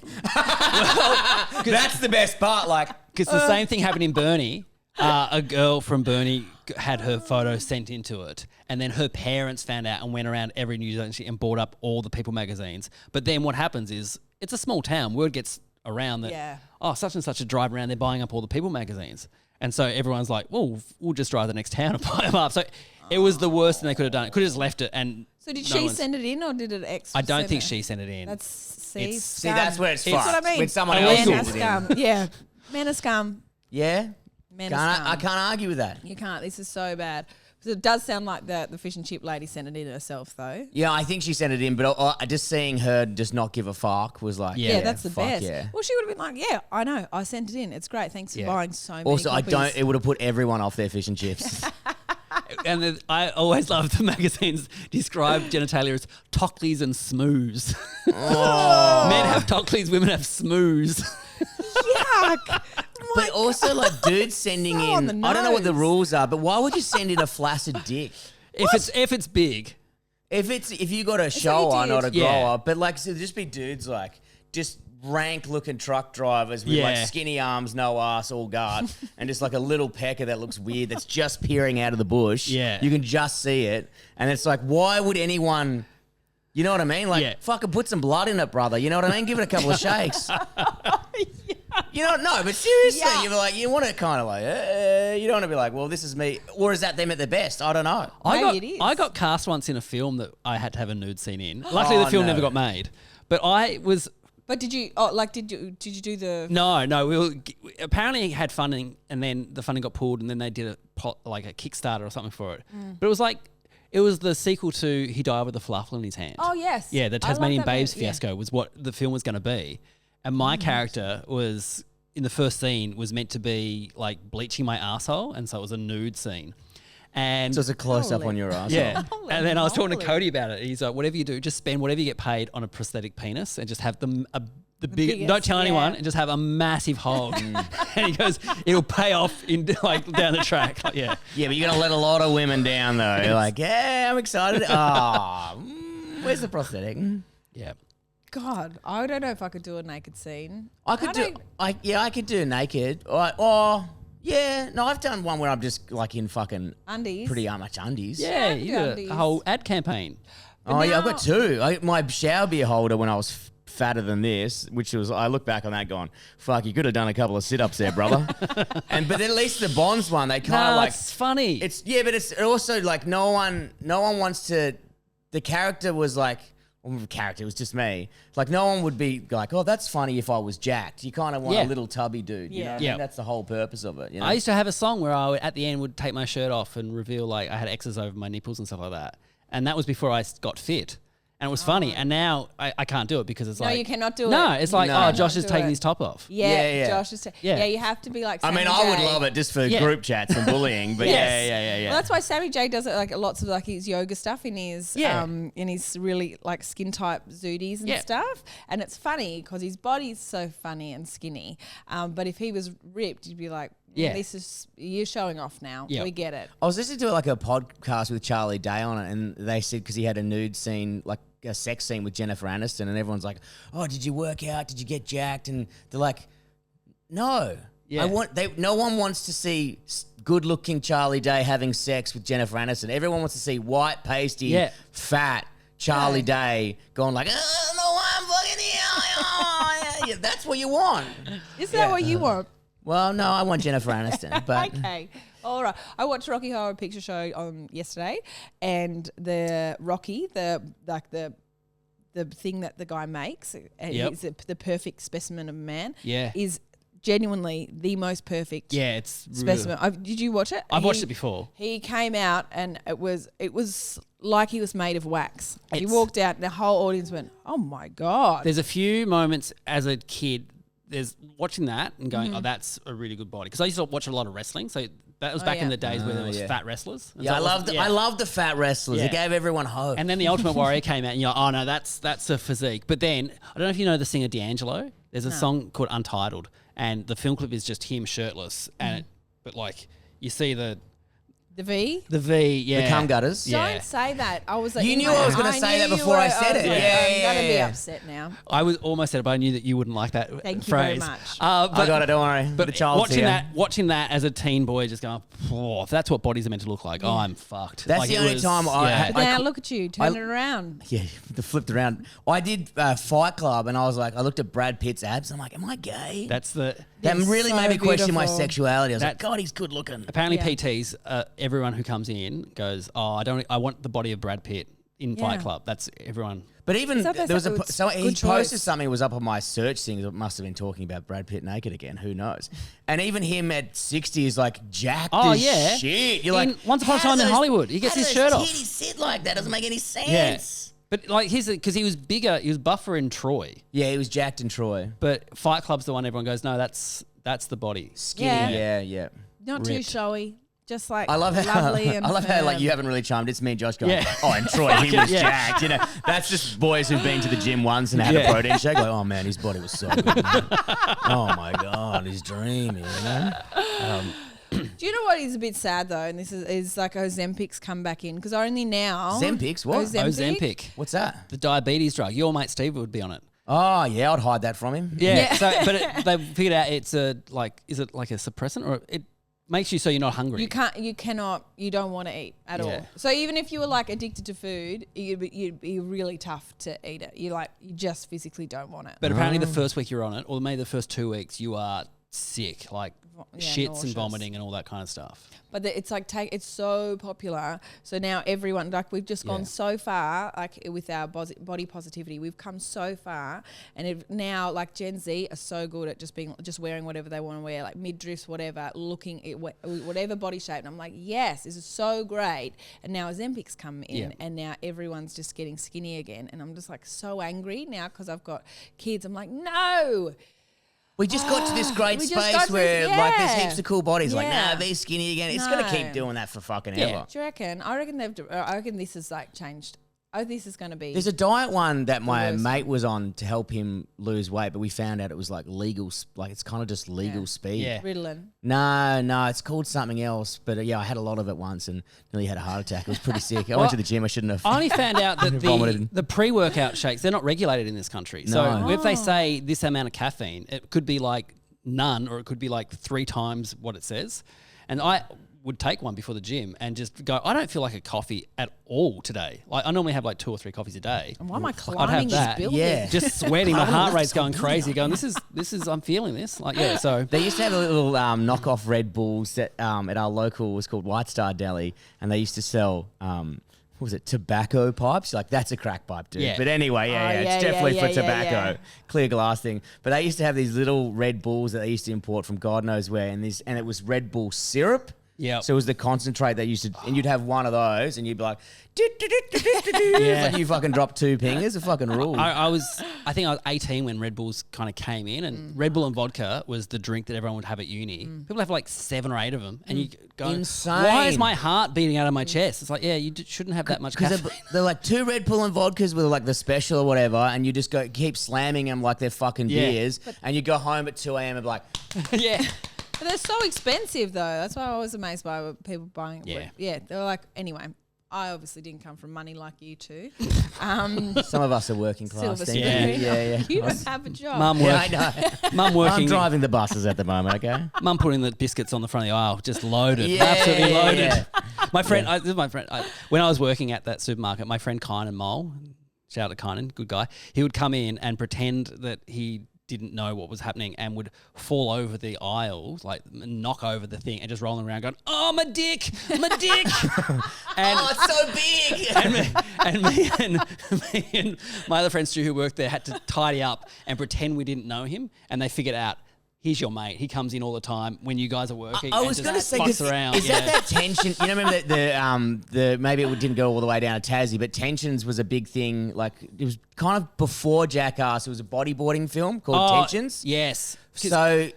That's the best part, like, because the same thing happened in Burnie. A girl from Burnie had her photo sent into it, and then her parents found out and went around every news agency and bought up all the People magazines. But then what happens is, it's a small town. Word gets around that, such and such a drive around, they're buying up all the People magazines. And so everyone's like, well, we'll just drive to the next town and buy them up. So it was the worst thing they could have done. It could have just left it. And so did she send it in, or did it ex? I don't think she sent it in. See, that's where it's fucked. That's what I mean. When someone else Men are sends it in. scum. Yeah, men are scum. Yeah? Men are scum. I can't argue with that. You can't. This is so bad. Because it does sound like the fish and chip lady sent it in herself, though. Yeah, I think she sent it in, but just seeing her just not give a fuck was like, Yeah, that's the fuck best. Yeah. Well, she would have been like, yeah, I know, I sent it in. It's great. Thanks for buying so many Also, copies. it would have put everyone off their fish and chips. And I always love the magazines describe genitalia as tocklies and smoos. Men have tocklies, women have smoos. Yuck. But also, like, dudes sending So on in, the I don't know what the nose. rules are, but why would you send in a flaccid dick? If it's big. If you got a what you shower, not a did. grower, Yeah. but like, so just be dudes like, just rank looking truck drivers with like Yeah. skinny arms, no ass, all guard, and just like a little pecker that looks weird that's just peering out of the bush. Yeah. You can just see it. And it's like, why would anyone, you know what I mean? Like, fucking put some blood in it, brother. You know what I mean? Give it a couple of shakes. You know, no, but seriously, Yeah. you're like, you want to kind of like, you don't want to be like, well, this is me. Or is that them at their best? I don't know. Maybe it is. I got cast once in a film that I had to have a nude scene in. Luckily, the film no. never got made. But I was... But did you did you do the? No. Apparently had funding, and then the funding got pulled, and then they did like a Kickstarter or something for it. But it was the sequel to He Died with a Falafel in His Hand. Oh yes. Yeah, the I love Tasmanian that Babes movie, yeah. fiasco was what the film was going to be. And my character was, in the first scene, was meant to be like bleaching my asshole, and so it was a nude scene. And So it's a close up Holy- on your ass. yeah. Holy And then I was talking to moly. Cody about it. He's like, whatever you do, just spend whatever you get paid on a prosthetic penis and just have the biggest, don't tell anyone, yeah. and just have a massive hog. And he goes, it'll pay off in like down the track. Like, yeah. Yeah, but you're going to let a lot of women down, though. You're like, yeah, I'm excited. Where's the prosthetic? Yeah. God, I don't know if I could do a naked scene. I could do naked. Yeah, no, I've done one where I'm just like in fucking Undies. pretty much undies. Yeah, Yeah, you did undies. a whole ad campaign. Oh, yeah, I've now- got two. My shower beer holder when I was fatter than this, which was, I look back on that going, fuck, you could have done a couple of sit-ups there, brother. But at least the Bonds one, they kind of No, like, it's funny. but it's also like no one wants to, the character was like, it was just me. Like, no one would be like, oh, that's funny if I was jacked. You kind of want Yeah. a little tubby dude. You know what I mean? Yeah. That's the whole purpose of it. You know? I used to have a song where I would, at the end, would take my shirt off and reveal like I had X's over my nipples and stuff like that. And that was before I got fit. And it was funny. And now I can't do it because it's No, like... you cannot do it. No, it's like, You oh, cannot Josh is do taking it. his top off. Yeah, Josh is. Yeah. Yeah, you have to be like. I mean, Sammy I would J. love it just for Yeah. group chats and bullying, but Yes. yeah. Well, that's why Sammy J does it like lots of like his yoga stuff in his in his really like skin type zooties and Yeah. stuff, and it's funny because his body's so funny and skinny. But if he was ripped, you'd be like, Yeah. this is you're showing off now. Yeah. We get it. I was listening to like a podcast with Charlie Day on it, and they said because he had a nude scene, like a sex scene with Jennifer Aniston, and everyone's like, "Oh, did you work out? Did you get jacked?" And they're like, "No, Yeah. No one wants to see good-looking Charlie Day having sex with Jennifer Aniston. Everyone wants to see white, pasty, fat Charlie Day going like, "Oh, no, I'm fucking here." Yeah, that's what you want. Is that what you want? Well, no, I want Jennifer Aniston, but Okay. All right. I watched Rocky Horror Picture Show on yesterday, and the Rocky, the thing that the guy makes, and Yep. he's the perfect specimen of a man. Yeah. Is genuinely the most perfect. Yeah, it's... Specimen. Did you watch it? I've watched it before. He came out and it was like he was made of wax. He It's- walked out and the whole audience went, "Oh my god!" There's a few moments as a kid, there's watching that and Mm-hmm. going, oh, that's a really good body. Because I used to watch a lot of wrestling. So that was back in yeah. the days where there was yeah. fat wrestlers. And yeah, so I it love wasn't- I love the fat wrestlers. Yeah. It gave everyone hope. And then the Ultimate Warrior came out and you're like, oh no, that's a physique. But then, I don't know if you know the singer D'Angelo. There's a song called Untitled. and the film clip is just him shirtless, but like you see the V? The V, yeah. The cum gutters. Yeah. Don't say that. I was like, You knew I was going to say that before I said it. I'm going to be upset now. I was almost said it, but I knew that you wouldn't like that Thank phrase. you very much. I got it, don't worry. But the child's watching that as a teen boy, just going, if that's what bodies are meant to look like, I'm fucked. That's like, the only time I But now look at you, turn it around. Yeah, flipped around. I did Fight Club, and I was like, I looked at Brad Pitt's abs. I'm like, am I gay? That really so made me question my beautiful. sexuality. I was like, God, he's good looking. Apparently, Yeah. PTs, everyone who comes in goes, I want the body of Brad Pitt in Fight Club. That's everyone. But even So that's there was a he good posted choice. something that was up on my search thing that must have been talking about Brad Pitt naked again. Who knows? And even him at 60 is like jacked as shit. You're like, Once Upon a Time in Hollywood, he gets his shirt off. He sit like that. Doesn't make any sense. Yeah. But like because he was bigger, he was buffer in Troy. Yeah, he was jacked in Troy. But Fight Club's the one everyone goes, no, that's the body. Skinny. Yeah. Yeah. Not too Ripped. showy. Just like I love how lovely and I love how like firm. you haven't really chimed. It's me and Josh going, Yeah. oh, and Troy, he was Yeah. jacked. You know, that's just boys who've been to the gym once and had a protein shake. Like, oh man, his body was so good. Man. Oh my god, he's dreamy. You know. Do you know what is a bit sad though? And this is like Ozempic's come back in because only now. Zempics, what? Ozempic. What's that? The diabetes drug. Your mate Steve would be on it. Oh yeah, I'd hide that from him. Yeah. They figured out it's is it like a suppressant or it makes you so you're not hungry. You don't want to eat at all. So even if you were like addicted to food, you'd be really tough to eat it. You just physically don't want it. But apparently the first week you're on it, or maybe the first 2 weeks, you are sick, like shits nauseous. and vomiting and all that kind of stuff. But it's like it's so popular. So now everyone, like we've just gone so far, like with our body positivity, we've come so far, and now like Gen Z are so good at just wearing whatever they want to wear, like midriffs, whatever, looking at whatever body shape. And I'm like, yes, this is so great. And now Ozempic's come in, and now everyone's just getting skinny again, and I'm just like so angry now because I've got kids. I'm like, no. We just got to this great We just got space to where this- like there's yeah. heaps of cool bodies. Like, Yeah. nah, be skinny again. It's No. gonna keep doing that for fucking ever. Do you reckon? I reckon this is like changed. Oh, this is going to be. There's a diet one that my worst mate was on to help him lose weight, but we found out it was like legal, like it's kind of just legal speed. Yeah. Ritalin. No, it's called something else. But yeah, I had a lot of it once and nearly had a heart attack. It was pretty sick. I went to the gym. I shouldn't have. I only found out that Vomited. the pre-workout shakes, they're not regulated in this country. No. So if they say this amount of caffeine, it could be like none or it could be like 3 times what it says. And I would take one before the gym and just go, I don't feel like a coffee at all today. Like I normally have like 2 or 3 coffees a day. And why am I I'd have climbing this that. building? Yeah. Just sweating, my heart rate's going crazy, going, this is, I'm feeling this. Like, yeah, so. They used to have a little knockoff Red Bulls that at our local was called White Star Deli, and they used to sell what was it, tobacco pipes? Like that's a crack pipe, dude. Yeah. But anyway, it's definitely for tobacco, clear glass thing. But they used to have these little Red Bulls that they used to import from God knows where, and it was Red Bull syrup. Yeah. So it was the concentrate they used to, and you'd have one of those, and you'd be like, it's like you fucking dropped 2 pingers. It fucking rules. I think I was 18 when Red Bulls kind of came in, and Red Bull and vodka was the drink that everyone would have at uni. People have like 7 or 8 of them, and you go, Insane. why is my heart beating out of my chest? It's like, yeah, you shouldn't have that much Because caffeine. they're like 2 Red Bull and vodkas with like the special or whatever, and you just keep slamming them like they're fucking beers, and you go home at 2 a.m. and be like, Yeah. But they're so expensive though. That's why I was amazed by people buying. Yeah. They were like, anyway, I obviously didn't come from money like you two. some of us are working class. Silver thank spoon. you. Yeah. You don't have a job. Mum Yeah, working. I know. Mum working. I'm driving the buses at the moment, okay? Mum putting the biscuits on the front of the aisle, just loaded, Yeah, absolutely loaded. yeah. My friend, this is my friend. When I was working at that supermarket, my friend Kynan Mole, shout out to Kynan, good guy. He would come in and pretend that he didn't know what was happening and would fall over the aisle, like knock over the thing and just rolling around going, oh, my dick. And, Oh, it's so big. me and my other friend Stu who worked there had to tidy up and pretend we didn't know him, and they figured out, he's your mate. He comes in all the time when you guys are working. I was going to say, fucks around. is that tension? You know, remember the maybe it didn't go all the way down to Tassie, but Tensions was a big thing. Like it was kind of before Jackass. It was a bodyboarding film called Tensions. Yes. So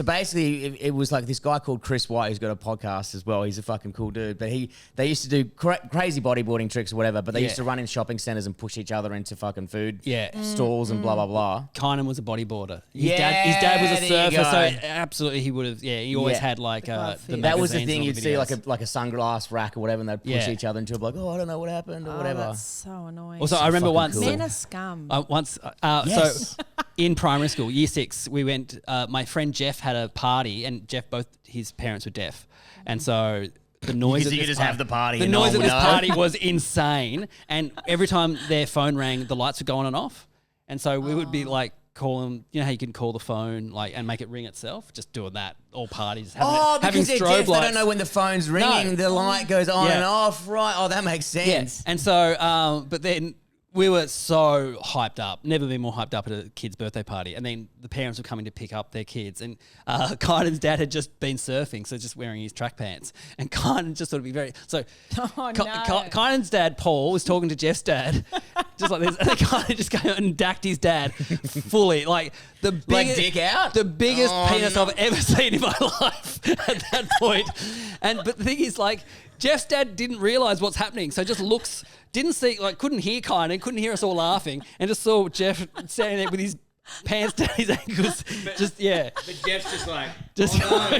basically it was like this guy called Chris White who's got a podcast as well. He's a fucking cool dude. But they used to do crazy bodyboarding tricks or whatever. But they used to run in shopping centers and push each other into fucking food stalls and blah blah blah. Kynan was a bodyboarder. His dad was a surfer, so absolutely he would have. Yeah, he always had like the that was the thing. You'd see videos. like a sunglass rack or whatever, and they'd push each other into it, like, oh, I don't know what happened or whatever. That's so annoying. Also, I remember once cool. Men are scum. So in primary school, year 6, we went. My friend Jeff had a party, and Jeff, both his parents were deaf, and so the noise. You could just have the party. The noise at this party was insane, and every time their phone rang, the lights would go on and off, and so we would be like. Call them, you know how you can call the phone like and make it ring itself? Just doing that, all parties having because strobe lights. They don't know when the phone's ringing, the light goes on and off, right? Oh, that makes sense. Yeah. And so, but then we were so hyped up, never been more hyped up at a kid's birthday party. And then the parents were coming to pick up their kids. And Kynan's dad had just been surfing, so just wearing his track pants. And Kynan just sort of be very... So Kynan's dad, Paul, was talking to Jeff's dad, just like this. And then Kynan just came out and dacked his dad fully. Like the biggest... Like dick out? The biggest penis I've ever seen in my life at that point. But the thing is, like, Jeff's dad didn't realise what's happening, so just looks... Didn't see, like, couldn't hear Kynan, couldn't hear us all laughing, and just saw Jeff standing there with his pants down his ankles. But Jeff's just like,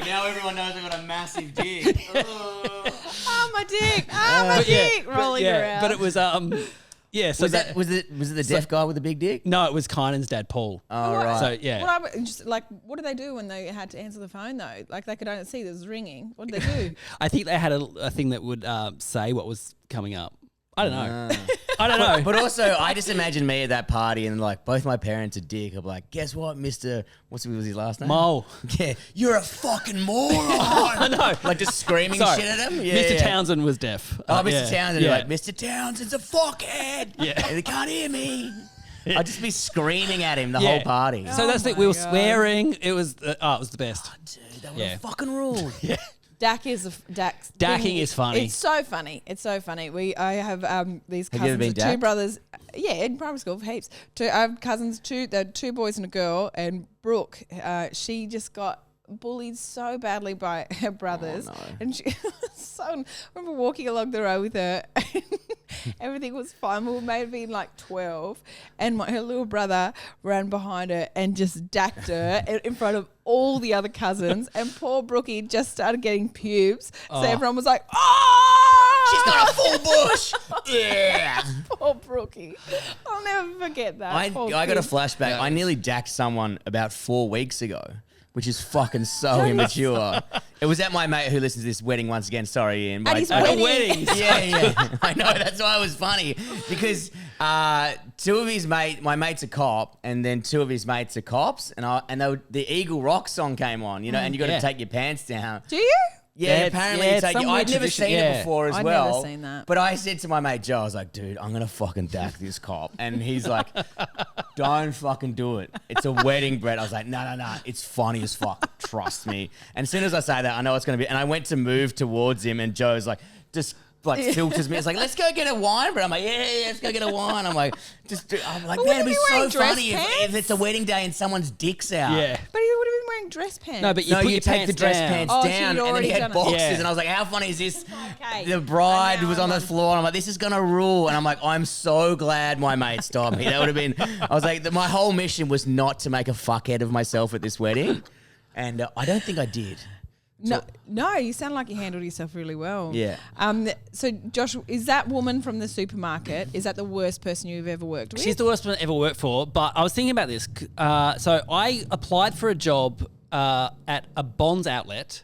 now everyone knows I've got a massive dick. Oh, my dick. Rolling around. But it was, So was it the deaf guy with the big dick? No, it was Kynan's dad, Paul. Oh, right. So, yeah. What did they do when they had to answer the phone, though? Like, they could only see there was ringing. What did they do? I think they had a thing that would say what was coming up. I don't know. I don't know. But also, I just imagine me at that party and like both my parents are dick. I'm like, guess what, Mr. What was his last name? Mole. Yeah, you're a fucking moron. I know. Like just screaming shit at him. Yeah, Mr. Townsend was deaf. Oh, Mr. Townsend. Like, Mr. Townsend's a fuckhead. Yeah. They can't hear me. I'd just be screaming at him the whole party. So that's it. We were swearing. It was it was the best. Oh, dude, that would have fucking ruled. Yeah. Dacking is funny. It's so funny. I have these Have you ever cousins, been two dacked? brothers. Yeah, in primary school, heaps. I have cousins, they're two boys and a girl. And Brooke, she just got bullied so badly by her brothers. Oh, no. And she I remember walking along the road with her. And everything was fine. We may have been like 12, and her little brother ran behind her and just dacked her in front of all the other cousins. And poor Brookie just started getting pubes, so everyone was like, "Oh, she's got a full bush." Yeah. Poor Brookie. I'll never forget that. I got a flashback. I nearly dacked someone about 4 weeks ago, which is fucking so immature. It was at my mate who listens to this wedding once again. Sorry, Ian. At his At a wedding. wedding. Yeah. I know. That's why it was funny. Because two of his my mate's a cop, and then two of his mates are cops, and the Eagle Rock song came on, you know, and you got to take your pants down. Do you? Yeah, apparently it's it's like, some I'd weird never tradition. seen it before as I'd well. never seen that. But I said to my mate Joe, I was like, dude, I'm going to fucking dack this cop. And he's like, don't fucking do it. It's a wedding, Brett. I was like, no. It's funny as fuck. Trust me. And as soon as I say that, I know it's going to be. And I went to move towards him, and Joe's like, just like filters me. It's like, let's go get a wine, bro. I'm like, yeah, let's go get a wine. I'm like, man, it'd be so funny if it's a wedding day and someone's dick's out. Yeah. But he would have been wearing dress pants. No, but you put your take pants the dress down. pants Oh, so down, you'd and then he already had done it. boxes, Yeah. and I was like, how funny is this? Okay. The bride I know, was on the floor, and I'm like, this is gonna rule. And I'm like, I'm so glad my mate stopped me. That would have been. I was like, my whole mission was not to make a fuckhead of myself at this wedding, and I don't think I did. No, you sound like you handled yourself really well. Yeah. So, Josh, is that woman from the supermarket, is that the worst person you've ever worked with? She's the worst person I've ever worked for, but I was thinking about this. So I applied for a job at a Bonds outlet,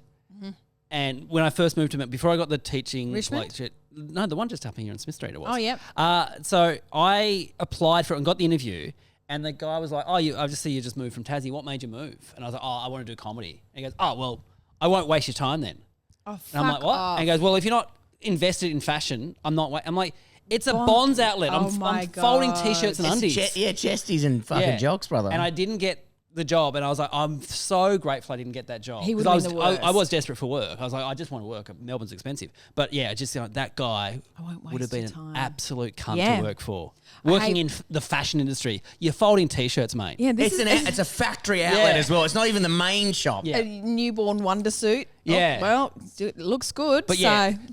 and when I first moved to before I got the teaching... Richmond? No, the one just up here in Smith Street it was. Oh, yep. So I applied for it and got the interview, and the guy was like, I just see you just moved from Tassie. What made you move? And I was like, I want to do comedy. And he goes, well, I won't waste your time then. Oh, And I'm like, what? off. And he goes, well, if you're not invested in fashion, I'm not. I'm like, it's a Bonds outlet. I'm my folding God. T-shirts and undies. Chesties and fucking jocks, brother. And I didn't get the job, and I was like, I'm so grateful I didn't get that job. He would 'Cause have been the worst. I was desperate for work. I was like, I just want to work. Melbourne's expensive. But yeah, just that guy won't would have waste been your an time. absolute cunt Yeah. to work for. Working in the fashion industry. You're folding T-shirts, mate. Yeah, It's a factory outlet Yeah. as well. It's not even the main shop. Yeah. a newborn wonder suit. Yeah. Oh, well, it looks good. But so.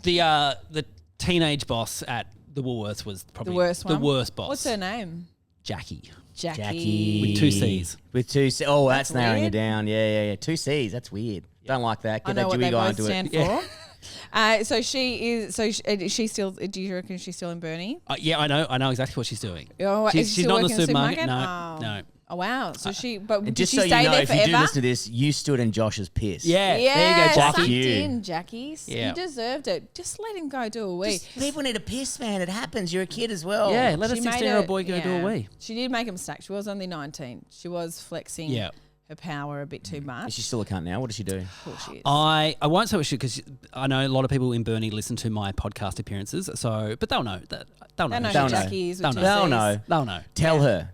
yeah, the teenage boss at the Woolworths was probably The worst one? The worst boss. What's her name? Jackie. Jackie. With 2 C's. With 2 C's. Oh, that's narrowing weird. it down. Yeah. 2 C's. That's weird. Don't like that. I Get know that what Dewey they guy both into stand it. for. So she is. So is she still? Do you reckon she's still in Burnie? Yeah, I know exactly what she's doing. Oh, is she she's still not in the working supermarket. Oh. No. Oh wow. So she. But And did just she so you stay know, there if forever? you do listen to this, you stood in Josh's piss. Yeah, Yeah, there you go, sucked Jackie. you. in, Jackie. Yeah. You deserved it. Just let him go do a wee. People need a piss, man. It happens. You're a kid as well. Yeah, let a She made 16-year-old boy go do a wee. She did make a mistake. She was only 19. She was flexing Yeah. her power a bit too much. Is she still a cunt now? What does she do? Of course she is. I won't say what she because I know a lot of people in Burnie listen to my podcast appearances. So, but they'll know that they'll know. They know who who she is. Jackie is They'll with know. two They'll Cs. know. They'll know.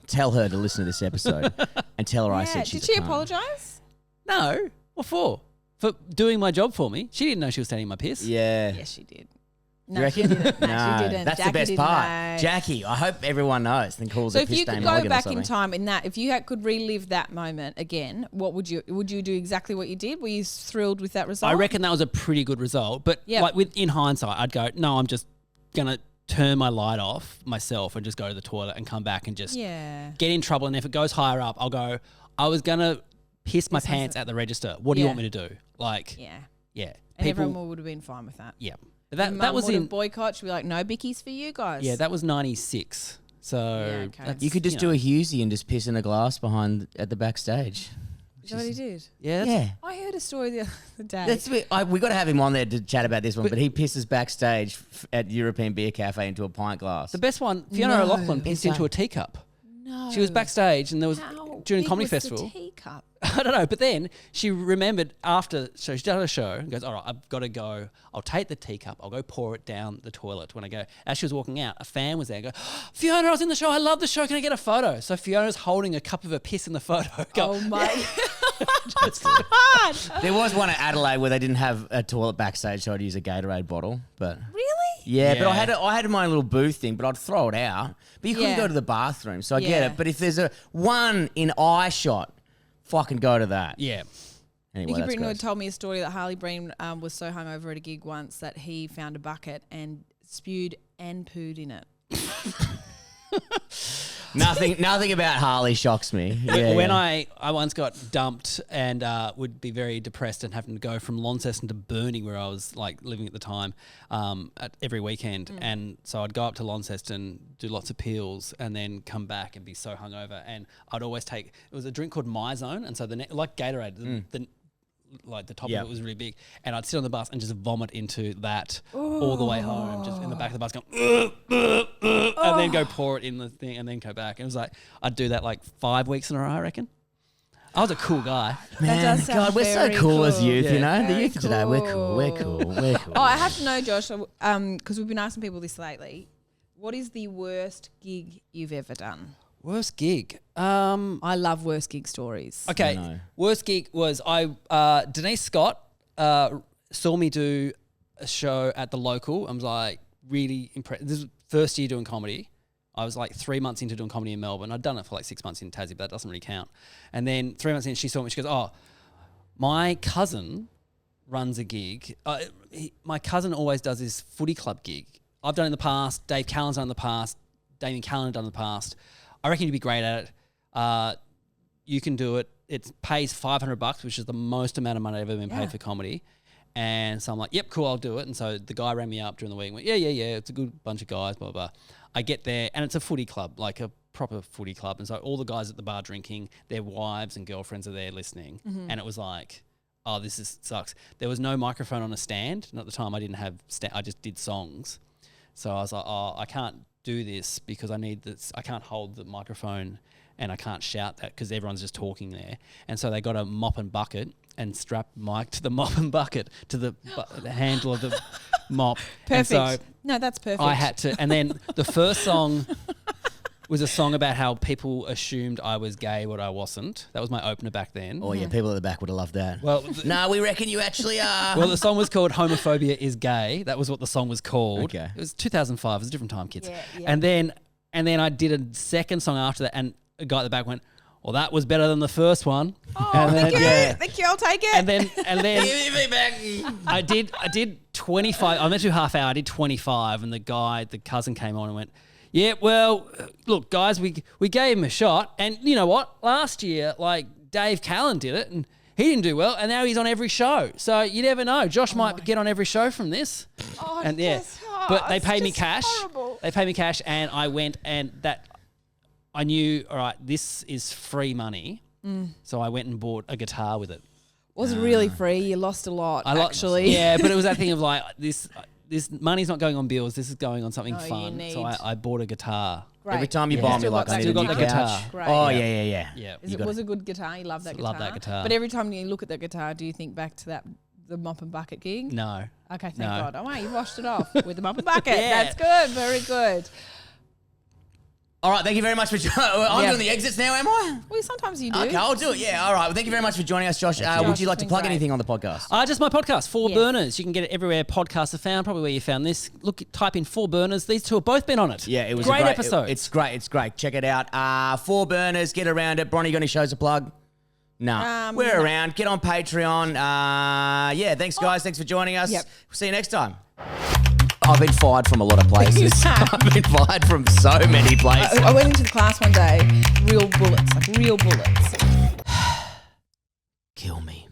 Tell her to listen to this episode and tell her I Yeah, said she's did she a cunt. apologise? No. What for? For doing my job for me. She didn't know she was standing in my piss. Yeah. Yes, she did. You reckon? She didn't. No, she didn't. That's Jackie the best didn't part. know. Jackie, I hope everyone knows and calls So her if piss you could Dame go Mulligan or back in something. time in that, if you could relive that moment again, what would you do exactly what you did? Were you thrilled with that result? I reckon that was a pretty good result. But Yep. like in hindsight, I'd go, no, I'm just gonna turn my light off myself and just go to the toilet and come back and just Yeah. get in trouble. And if it goes higher up, I'll go, I was gonna piss my Piss pants myself. at the register. What do you Yeah. want me to do? Like, Yeah. yeah. And People, everyone would have been fine with that. yeah. Your That mum was would have in, boycott. She'd be like, no bickies for you guys. yeah, that was 96. So okay. that's, You could just do a Hughesy and just piss in a glass behind at the backstage. Is that what he did? Yeah, Yeah. I heard a story the other day. That's we got to have him on there to chat about this one, but he pisses backstage at European Beer Cafe into a pint glass. the best one, Fiona No. O'Loughlin pissed into a teacup. no. She was backstage and there was How during big Comedy was the Festival. teacup? I don't know, but then she remembered after, so she done a show and goes, all right, I've got to go. I'll take the teacup. I'll go pour it down the toilet when I go. As she was walking out, a fan was there and go, Fiona, I was in the show. I love the show. Can I get a photo? So Fiona's holding a cup of her piss in the photo. Go, Oh my That's good. God. There was one at Adelaide where they didn't have a toilet backstage, so I'd use a Gatorade bottle. But Really? yeah, but Yeah. I had my little booth thing, but I'd throw it out. But you couldn't Yeah. go to the bathroom, so I get Yeah. it. But if there's a one in eye shot, fucking go to that. yeah. Anyway, Nicky that's Britton gross. told me a story that Harley Breen was so hungover at a gig once that he found a bucket and spewed and pooed in it. Nothing about Harley shocks me. Yeah, When yeah. I once got dumped and would be very depressed and having to go from Launceston to Burnie, where I was like living at the time, every weekend. And so I'd go up to Launceston, do lots of peels, and then come back and be so hungover. And I'd always take, it was a drink called My Zone. And so like Gatorade, like the top Yep. of it was really big. And I'd sit on the bus and just vomit into that all the way home, just in the back of the bus going, and then go pour it in the thing and then go back. And it was like, I'd do that like 5 weeks in a row, I reckon. I was a cool guy. Man, does sound God, we're so very cool as cool. youth, you Yeah. know? The Very youth of today, we're cool, we're cool, we're cool. Oh, I have to know, Josh, because we've been asking people this lately. What is the worst gig you've ever done? Worst gig. I love worst gig stories. Okay. No. Worst gig was Denise Scott saw me do a show at the local. I was like really impressed. This was first year doing comedy. I was like 3 months into doing comedy in Melbourne. I'd done it for like 6 months in Tassie, but that doesn't really count. And then 3 months in, she saw me. She goes, "Oh, my cousin runs a gig. My cousin always does this footy club gig. I've done it in the past. Dave Callan's done it in the past. Damien Callan done it in the past. I reckon you'd be great at it. You can do it. It pays $500, which is the most amount of money I've ever been paid for comedy." And so I'm like, "Yep, cool, I'll do it." And so the guy rang me up during the week and went, yeah, it's a good bunch of guys, blah, blah, blah. I get there and it's a footy club, like a proper footy club. And so all the guys at the bar drinking, their wives and girlfriends are there listening. And it was like, oh, sucks. There was no microphone on a stand. And at the time I didn't have, I just did songs. So I was like, oh, I can't do this because I need this. I can't hold the microphone and I can't shout that because everyone's just talking there. And so they got a mop and bucket and strapped Mike to the mop and bucket to the handle of the mop. Perfect. And so no, that's perfect. I had to, and then the first song was a song about how people assumed I was gay, but I wasn't. That was my opener back then. Oh, yeah, people at the back would have loved that. Well, no, we reckon you actually are. well, the song was called "Homophobia is Gay." That was what the song was called. Okay. It was 2005. It was a different time, kids. Yeah. And then I did a second song after that, and a guy at the back went, "Well, that was better than the first one." Oh, and then, thank you. I'll take it. And then Give me back. I did 25. I meant to do half hour. I did 25, and the cousin came on and went, "Yeah, well, look, guys, we gave him a shot, and you know what? Last year, like Dave Callan did it, and he didn't do well, and now he's on every show. So you never know. Josh might get on every show from this." Oh, And but they paid me cash. They paid me cash, and I went, and I knew, all right, this is free money. So I went and bought a guitar with it. Wasn't really free. You lost a lot, actually. Yeah, but it was that thing of like this money's not going on bills. This is going on something No, you fun. need- So I bought a guitar. Great. Every time you buy me, Still like, got I that need a Still new got the couch. guitar. Great. Oh, Yeah. yeah. Yeah. It was a good guitar. You love that guitar. Love that guitar. But every time you look at that guitar, do you think back to the mop and bucket gig? No. Okay, thank No. God. Oh, wow, you washed it off with the mop and bucket. Yeah. That's good. Very good. All right, thank you very much for I'm doing the exits now, am I? Well, sometimes you do. Okay, I'll do it. Yeah, all right. Well, thank you very much for joining us, Josh. Would you like to Been plug great. anything on the podcast? Just my podcast, Four Yes. Burners. You can get it everywhere podcasts are found, probably where you found this. Look, type in Four Burners. These two have both been on it. Yeah, it was great a great episode. It's great. It's great. Check it out. 4 Burners. Get around it. Bronny, got any shows to plug? No. We're no. around. Get on Patreon. Yeah, thanks, guys. Thanks for joining us. Yep. We'll see you next time. I've been fired from a lot of places. I've been fired from so many places. I went into the class one day, real bullets, like real bullets. Kill me.